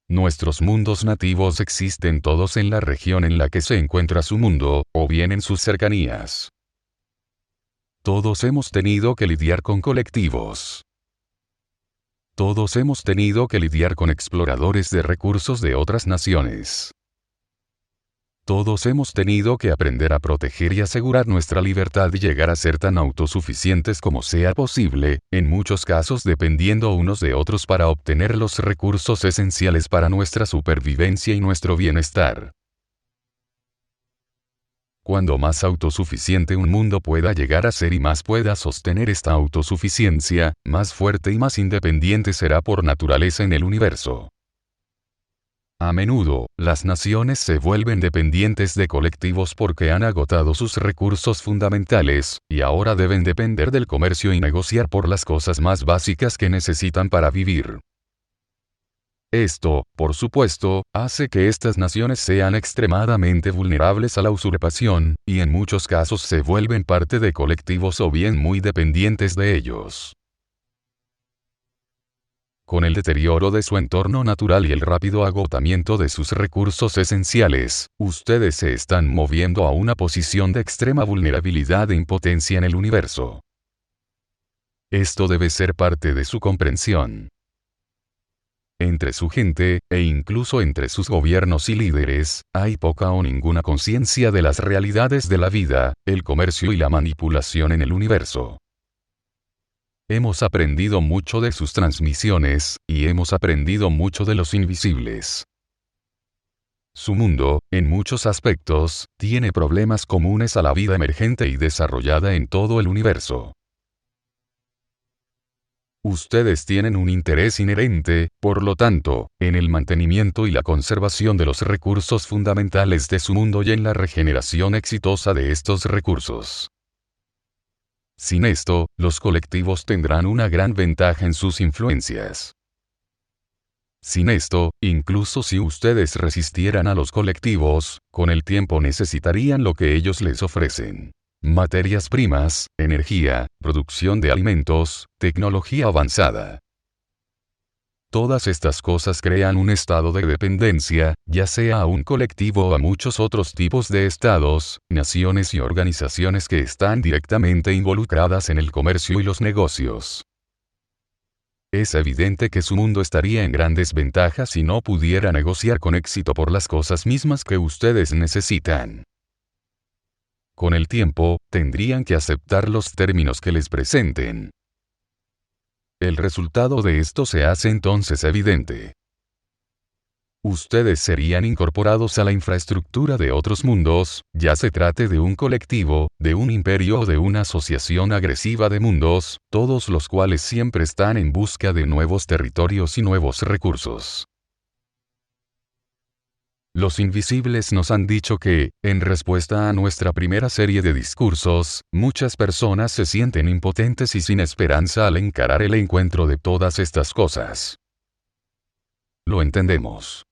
Nuestros mundos nativos existen todos en la región en la que se encuentra su mundo, o bien en sus cercanías. Todos hemos tenido que lidiar con colectivos. Todos hemos tenido que lidiar con exploradores de recursos de otras naciones. Todos hemos tenido que aprender a proteger y asegurar nuestra libertad y llegar a ser tan autosuficientes como sea posible, en muchos casos dependiendo unos de otros para obtener los recursos esenciales para nuestra supervivencia y nuestro bienestar. Cuando más autosuficiente un mundo pueda llegar a ser y más pueda sostener esta autosuficiencia, más fuerte y más independiente será por naturaleza en el universo. A menudo, las naciones se vuelven dependientes de colectivos porque han agotado sus recursos fundamentales, y ahora deben depender del comercio y negociar por las cosas más básicas que necesitan para vivir. Esto, por supuesto, hace que estas naciones sean extremadamente vulnerables a la usurpación, y en muchos casos se vuelven parte de colectivos o bien muy dependientes de ellos. Con el deterioro de su entorno natural y el rápido agotamiento de sus recursos esenciales, ustedes se están moviendo a una posición de extrema vulnerabilidad e impotencia en el universo. Esto debe ser parte de su comprensión. Entre su gente, e incluso entre sus gobiernos y líderes, hay poca o ninguna conciencia de las realidades de la vida, el comercio y la manipulación en el universo. Hemos aprendido mucho de sus transmisiones, y hemos aprendido mucho de los invisibles. Su mundo, en muchos aspectos, tiene problemas comunes a la vida emergente y desarrollada en todo el universo. Ustedes tienen un interés inherente, por lo tanto, en el mantenimiento y la conservación de los recursos fundamentales de su mundo y en la regeneración exitosa de estos recursos. Sin esto, los colectivos tendrán una gran ventaja en sus influencias. Sin esto, incluso si ustedes resistieran a los colectivos, con el tiempo necesitarían lo que ellos les ofrecen. Materias primas, energía, producción de alimentos, tecnología avanzada. Todas estas cosas crean un estado de dependencia, ya sea a un colectivo o a muchos otros tipos de estados, naciones y organizaciones que están directamente involucradas en el comercio y los negocios. Es evidente que su mundo estaría en gran desventaja si no pudiera negociar con éxito por las cosas mismas que ustedes necesitan. Con el tiempo, tendrían que aceptar los términos que les presenten. El resultado de esto se hace entonces evidente. Ustedes serían incorporados a la infraestructura de otros mundos, ya se trate de un colectivo, de un imperio o de una asociación agresiva de mundos, todos los cuales siempre están en busca de nuevos territorios y nuevos recursos. Los invisibles nos han dicho que, en respuesta a nuestra primera serie de discursos, muchas personas se sienten impotentes y sin esperanza al encarar el encuentro de todas estas cosas. Lo entendemos.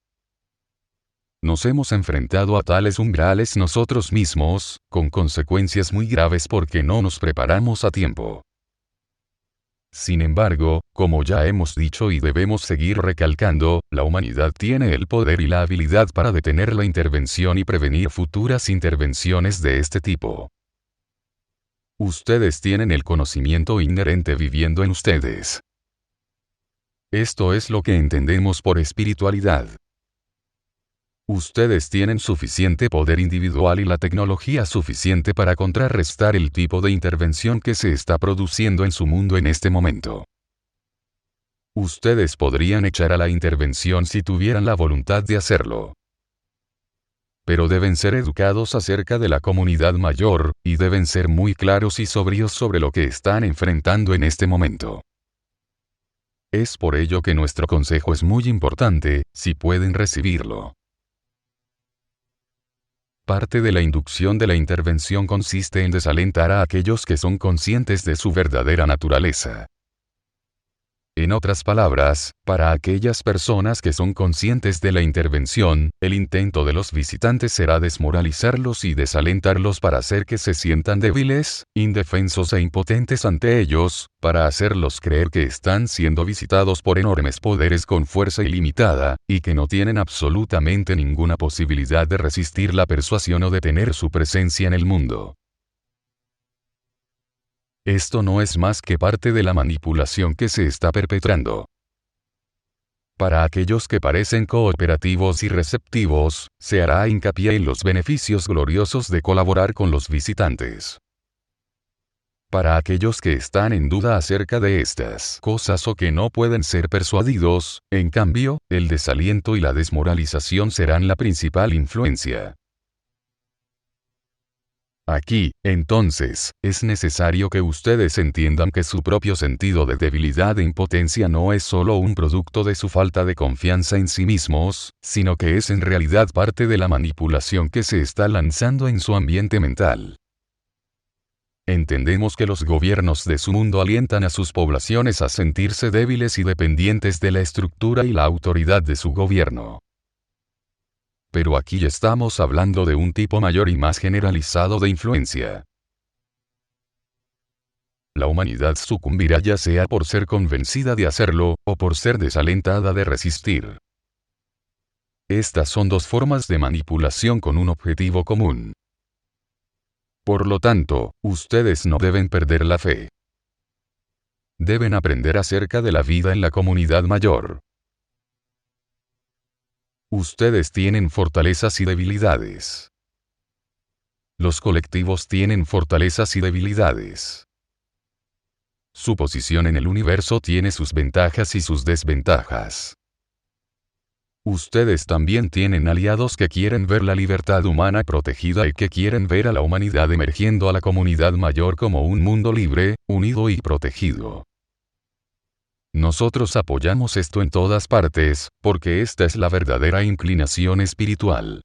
Nos hemos enfrentado a tales umbrales nosotros mismos, con consecuencias muy graves porque no nos preparamos a tiempo. Sin embargo, como ya hemos dicho y debemos seguir recalcando, la humanidad tiene el poder y la habilidad para detener la intervención y prevenir futuras intervenciones de este tipo. Ustedes tienen el conocimiento inherente viviendo en ustedes. Esto es lo que entendemos por espiritualidad. Ustedes tienen suficiente poder individual y la tecnología suficiente para contrarrestar el tipo de intervención que se está produciendo en su mundo en este momento. Ustedes podrían echar a la intervención si tuvieran la voluntad de hacerlo. Pero deben ser educados acerca de la comunidad mayor, y deben ser muy claros y sobrios sobre lo que están enfrentando en este momento. Es por ello que nuestro consejo es muy importante, si pueden recibirlo. Parte de la inducción de la intervención consiste en desalentar a aquellos que son conscientes de su verdadera naturaleza. En otras palabras, para aquellas personas que son conscientes de la intervención, el intento de los visitantes será desmoralizarlos y desalentarlos para hacer que se sientan débiles, indefensos e impotentes ante ellos, para hacerlos creer que están siendo visitados por enormes poderes con fuerza ilimitada, y que no tienen absolutamente ninguna posibilidad de resistir la persuasión o detener su presencia en el mundo. Esto no es más que parte de la manipulación que se está perpetrando. Para aquellos que parecen cooperativos y receptivos, se hará hincapié en los beneficios gloriosos de colaborar con los visitantes. Para aquellos que están en duda acerca de estas cosas o que no pueden ser persuadidos, en cambio, el desaliento y la desmoralización serán la principal influencia. Aquí, entonces, es necesario que ustedes entiendan que su propio sentido de debilidad e impotencia no es solo un producto de su falta de confianza en sí mismos, sino que es en realidad parte de la manipulación que se está lanzando en su ambiente mental. Entendemos que los gobiernos de su mundo alientan a sus poblaciones a sentirse débiles y dependientes de la estructura y la autoridad de su gobierno. Pero aquí estamos hablando de un tipo mayor y más generalizado de influencia. La humanidad sucumbirá ya sea por ser convencida de hacerlo, o por ser desalentada de resistir. Estas son dos formas de manipulación con un objetivo común. Por lo tanto, ustedes no deben perder la fe. Deben aprender acerca de la vida en la comunidad mayor. Ustedes tienen fortalezas y debilidades. Los colectivos tienen fortalezas y debilidades. Su posición en el universo tiene sus ventajas y sus desventajas. Ustedes también tienen aliados que quieren ver la libertad humana protegida y que quieren ver a la humanidad emergiendo a la comunidad mayor como un mundo libre, unido y protegido. Nosotros apoyamos esto en todas partes, porque esta es la verdadera inclinación espiritual.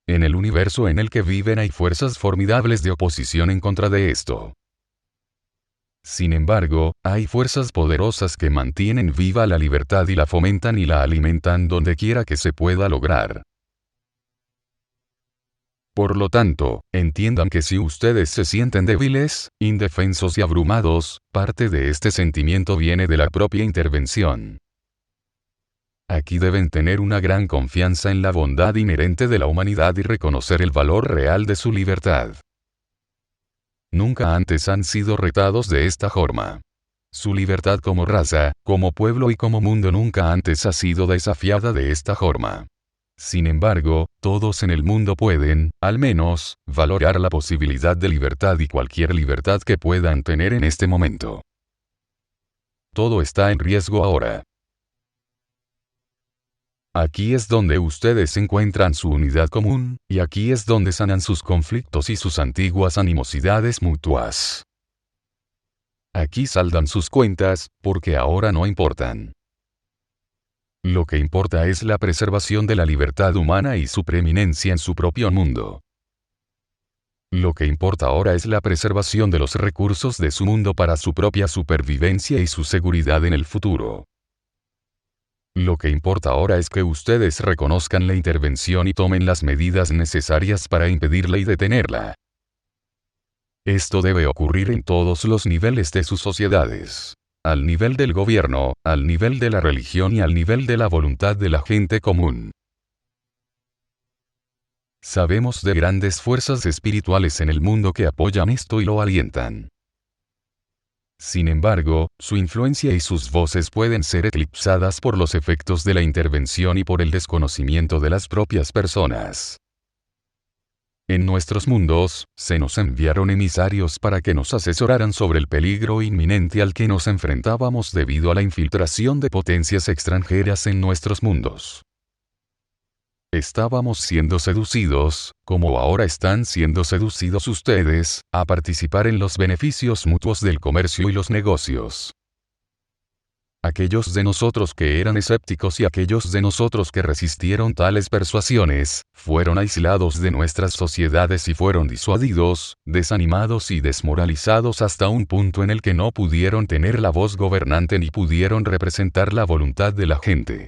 En el universo en el que viven hay fuerzas formidables de oposición en contra de esto. Sin embargo, hay fuerzas poderosas que mantienen viva la libertad y la fomentan y la alimentan donde quiera que se pueda lograr. Por lo tanto, entiendan que si ustedes se sienten débiles, indefensos y abrumados, parte de este sentimiento viene de la propia intervención. Aquí deben tener una gran confianza en la bondad inherente de la humanidad y reconocer el valor real de su libertad. Nunca antes han sido retados de esta forma. Su libertad como raza, como pueblo y como mundo nunca antes ha sido desafiada de esta forma. Sin embargo, todos en el mundo pueden, al menos, valorar la posibilidad de libertad y cualquier libertad que puedan tener en este momento. Todo está en riesgo ahora. Aquí es donde ustedes encuentran su unidad común, y aquí es donde sanan sus conflictos y sus antiguas animosidades mutuas. Aquí saldan sus cuentas, porque ahora no importan. Lo que importa es la preservación de la libertad humana y su preeminencia en su propio mundo. Lo que importa ahora es la preservación de los recursos de su mundo para su propia supervivencia y su seguridad en el futuro. Lo que importa ahora es que ustedes reconozcan la intervención y tomen las medidas necesarias para impedirla y detenerla. Esto debe ocurrir en todos los niveles de sus sociedades. Al nivel del gobierno, al nivel de la religión y al nivel de la voluntad de la gente común. Sabemos de grandes fuerzas espirituales en el mundo que apoyan esto y lo alientan. Sin embargo, su influencia y sus voces pueden ser eclipsadas por los efectos de la intervención y por el desconocimiento de las propias personas. En nuestros mundos, se nos enviaron emisarios para que nos asesoraran sobre el peligro inminente al que nos enfrentábamos debido a la infiltración de potencias extranjeras en nuestros mundos. Estábamos siendo seducidos, como ahora están siendo seducidos ustedes, a participar en los beneficios mutuos del comercio y los negocios. Aquellos de nosotros que eran escépticos y aquellos de nosotros que resistieron tales persuasiones, fueron aislados de nuestras sociedades y fueron disuadidos, desanimados y desmoralizados hasta un punto en el que no pudieron tener la voz gobernante ni pudieron representar la voluntad de la gente.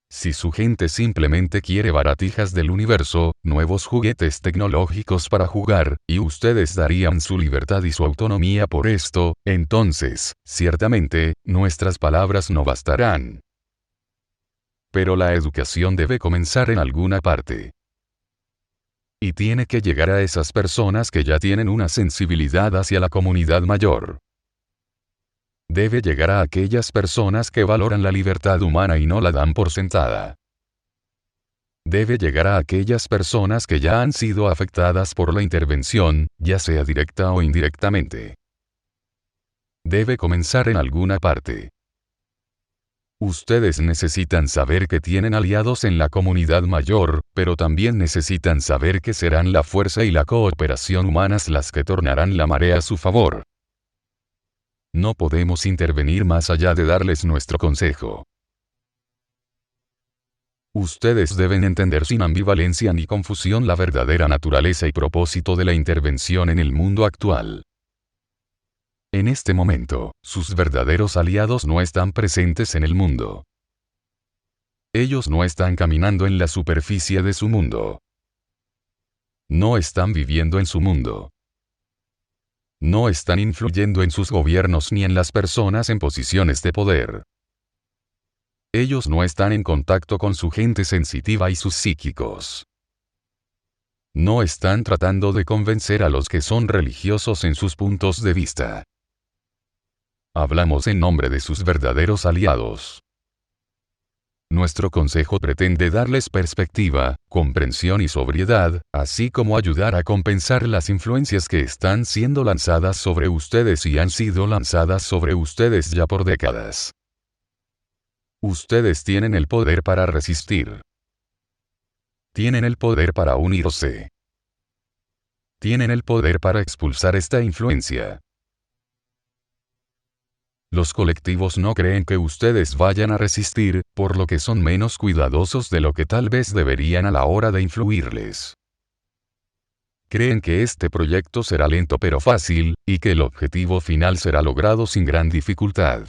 Si su gente simplemente quiere baratijas del universo, nuevos juguetes tecnológicos para jugar, y ustedes darían su libertad y su autonomía por esto, entonces, ciertamente, nuestras palabras no bastarán. Pero la educación debe comenzar en alguna parte. Y tiene que llegar a esas personas que ya tienen una sensibilidad hacia la comunidad mayor. Debe llegar a aquellas personas que valoran la libertad humana y no la dan por sentada. Debe llegar a aquellas personas que ya han sido afectadas por la intervención, ya sea directa o indirectamente. Debe comenzar en alguna parte. Ustedes necesitan saber que tienen aliados en la comunidad mayor, pero también necesitan saber que serán la fuerza y la cooperación humanas las que tornarán la marea a su favor. No podemos intervenir más allá de darles nuestro consejo. Ustedes deben entender sin ambivalencia ni confusión la verdadera naturaleza y propósito de la intervención en el mundo actual. En este momento, sus verdaderos aliados no están presentes en el mundo. Ellos no están caminando en la superficie de su mundo. No están viviendo en su mundo. No están influyendo en sus gobiernos ni en las personas en posiciones de poder. Ellos no están en contacto con su gente sensitiva y sus psíquicos. No están tratando de convencer a los que son religiosos en sus puntos de vista. Hablamos en nombre de sus verdaderos aliados. Nuestro consejo pretende darles perspectiva, comprensión y sobriedad, así como ayudar a compensar las influencias que están siendo lanzadas sobre ustedes y han sido lanzadas sobre ustedes ya por décadas. Ustedes tienen el poder para resistir. Tienen el poder para unirse. Tienen el poder para expulsar esta influencia. Los colectivos no creen que ustedes vayan a resistir, por lo que son menos cuidadosos de lo que tal vez deberían a la hora de influirles. Creen que este proyecto será lento pero fácil, y que el objetivo final será logrado sin gran dificultad.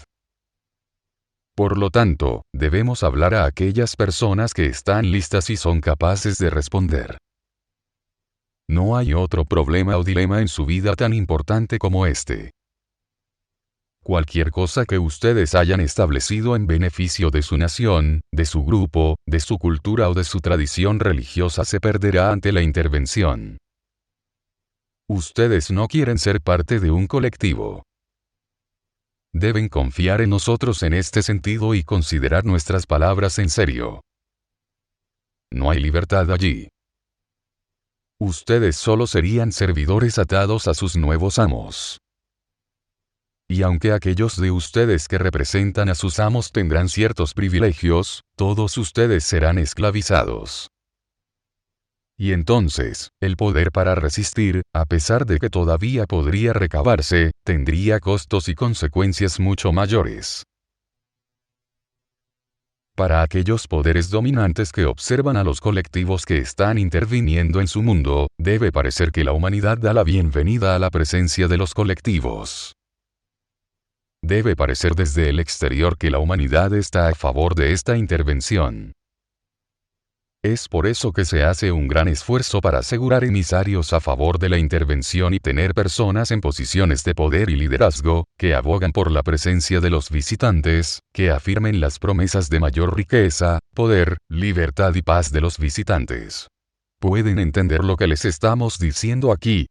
Por lo tanto, debemos hablar a aquellas personas que están listas y son capaces de responder. No hay otro problema o dilema en su vida tan importante como este. Cualquier cosa que ustedes hayan establecido en beneficio de su nación, de su grupo, de su cultura o de su tradición religiosa se perderá ante la intervención. Ustedes no quieren ser parte de un colectivo. Deben confiar en nosotros en este sentido y considerar nuestras palabras en serio. No hay libertad allí. Ustedes solo serían servidores atados a sus nuevos amos. Y aunque aquellos de ustedes que representan a sus amos tendrán ciertos privilegios, todos ustedes serán esclavizados. Y entonces, el poder para resistir, a pesar de que todavía podría recabarse, tendría costos y consecuencias mucho mayores. Para aquellos poderes dominantes que observan a los colectivos que están interviniendo en su mundo, debe parecer que la humanidad da la bienvenida a la presencia de los colectivos. Debe parecer desde el exterior que la humanidad está a favor de esta intervención. Es por eso que se hace un gran esfuerzo para asegurar emisarios a favor de la intervención y tener personas en posiciones de poder y liderazgo, que abogan por la presencia de los visitantes, que afirmen las promesas de mayor riqueza, poder, libertad y paz de los visitantes. ¿Pueden entender lo que les estamos diciendo aquí?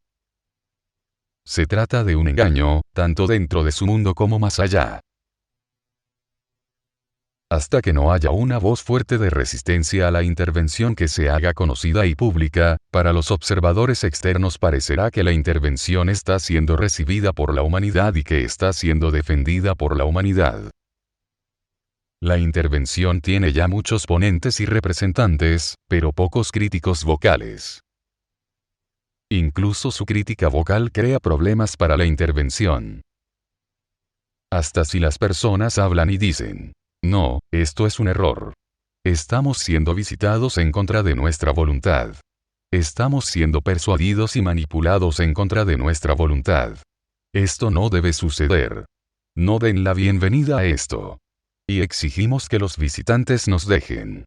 Se trata de un engaño, tanto dentro de su mundo como más allá. Hasta que no haya una voz fuerte de resistencia a la intervención que se haga conocida y pública, para los observadores externos parecerá que la intervención está siendo recibida por la humanidad y que está siendo defendida por la humanidad. La intervención tiene ya muchos ponentes y representantes, pero pocos críticos vocales. Incluso su crítica vocal crea problemas para la intervención. Hasta si las personas hablan y dicen, no, esto es un error. Estamos siendo visitados en contra de nuestra voluntad. Estamos siendo persuadidos y manipulados en contra de nuestra voluntad. Esto no debe suceder. No den la bienvenida a esto. Y exigimos que los visitantes nos dejen.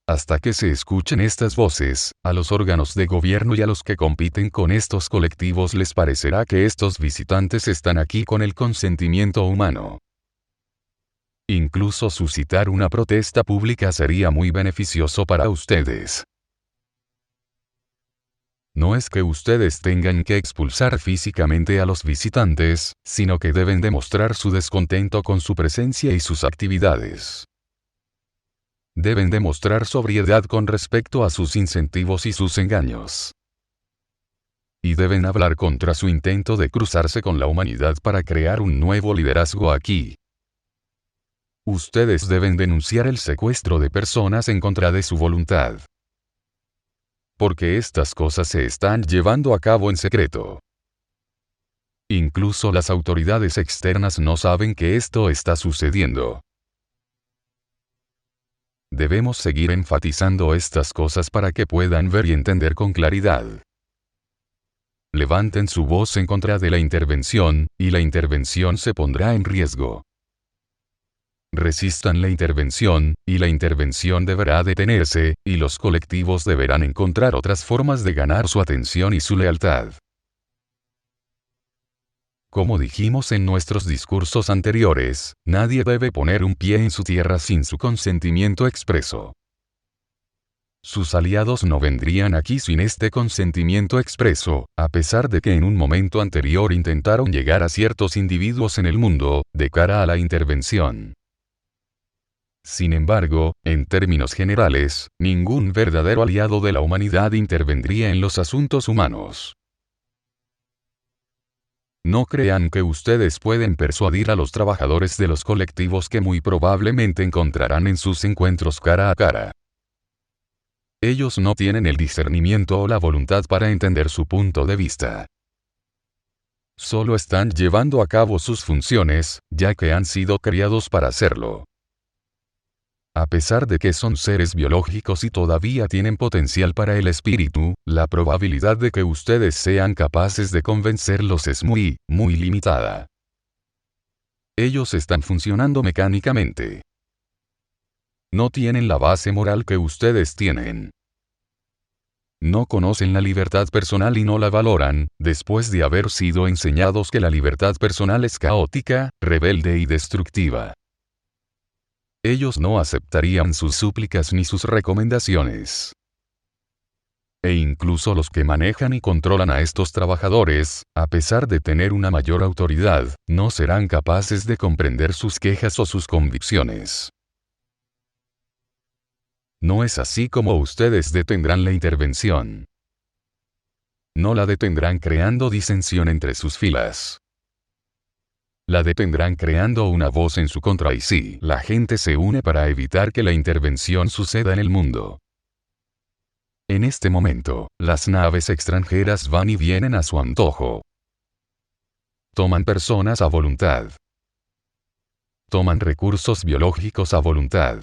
Hasta que se escuchen estas voces, a los órganos de gobierno y a los que compiten con estos colectivos les parecerá que estos visitantes están aquí con el consentimiento humano. Incluso suscitar una protesta pública sería muy beneficioso para ustedes. No es que ustedes tengan que expulsar físicamente a los visitantes, sino que deben demostrar su descontento con su presencia y sus actividades. Deben demostrar sobriedad con respecto a sus incentivos y sus engaños. Y deben hablar contra su intento de cruzarse con la humanidad para crear un nuevo liderazgo aquí. Ustedes deben denunciar el secuestro de personas en contra de su voluntad. Porque estas cosas se están llevando a cabo en secreto. Incluso las autoridades externas no saben que esto está sucediendo. Debemos seguir enfatizando estas cosas para que puedan ver y entender con claridad. Levanten su voz en contra de la intervención, y la intervención se pondrá en riesgo. Resistan la intervención, y la intervención deberá detenerse, y los colectivos deberán encontrar otras formas de ganar su atención y su lealtad. Como dijimos en nuestros discursos anteriores, nadie debe poner un pie en su tierra sin su consentimiento expreso. Sus aliados no vendrían aquí sin este consentimiento expreso, a pesar de que en un momento anterior intentaron llegar a ciertos individuos en el mundo, de cara a la intervención. Sin embargo, en términos generales, ningún verdadero aliado de la humanidad intervendría en los asuntos humanos. No crean que ustedes pueden persuadir a los trabajadores de los colectivos que muy probablemente encontrarán en sus encuentros cara a cara. Ellos no tienen el discernimiento o la voluntad para entender su punto de vista. Solo están llevando a cabo sus funciones, ya que han sido criados para hacerlo. A pesar de que son seres biológicos y todavía tienen potencial para el espíritu, la probabilidad de que ustedes sean capaces de convencerlos es muy, muy limitada. Ellos están funcionando mecánicamente. No tienen la base moral que ustedes tienen. No conocen la libertad personal y no la valoran, después de haber sido enseñados que la libertad personal es caótica, rebelde y destructiva. Ellos no aceptarían sus súplicas ni sus recomendaciones. E incluso los que manejan y controlan a estos trabajadores, a pesar de tener una mayor autoridad, no serán capaces de comprender sus quejas o sus convicciones. No es así como ustedes detendrán la intervención. No la detendrán creando disensión entre sus filas. La detendrán creando una voz en su contra y sí, la gente se une para evitar que la intervención suceda en el mundo. En este momento, las naves extranjeras van y vienen a su antojo. Toman personas a voluntad. Toman recursos biológicos a voluntad.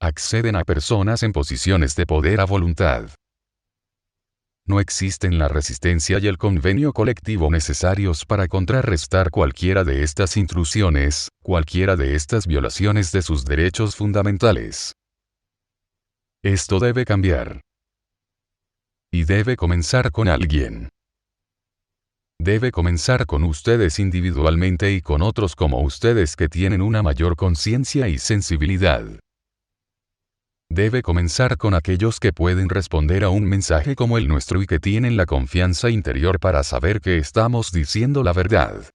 Acceden a personas en posiciones de poder a voluntad. No existen la resistencia y el convenio colectivo necesarios para contrarrestar cualquiera de estas intrusiones, cualquiera de estas violaciones de sus derechos fundamentales. Esto debe cambiar. Y debe comenzar con alguien. Debe comenzar con ustedes individualmente y con otros como ustedes que tienen una mayor conciencia y sensibilidad. Debe comenzar con aquellos que pueden responder a un mensaje como el nuestro y que tienen la confianza interior para saber que estamos diciendo la verdad.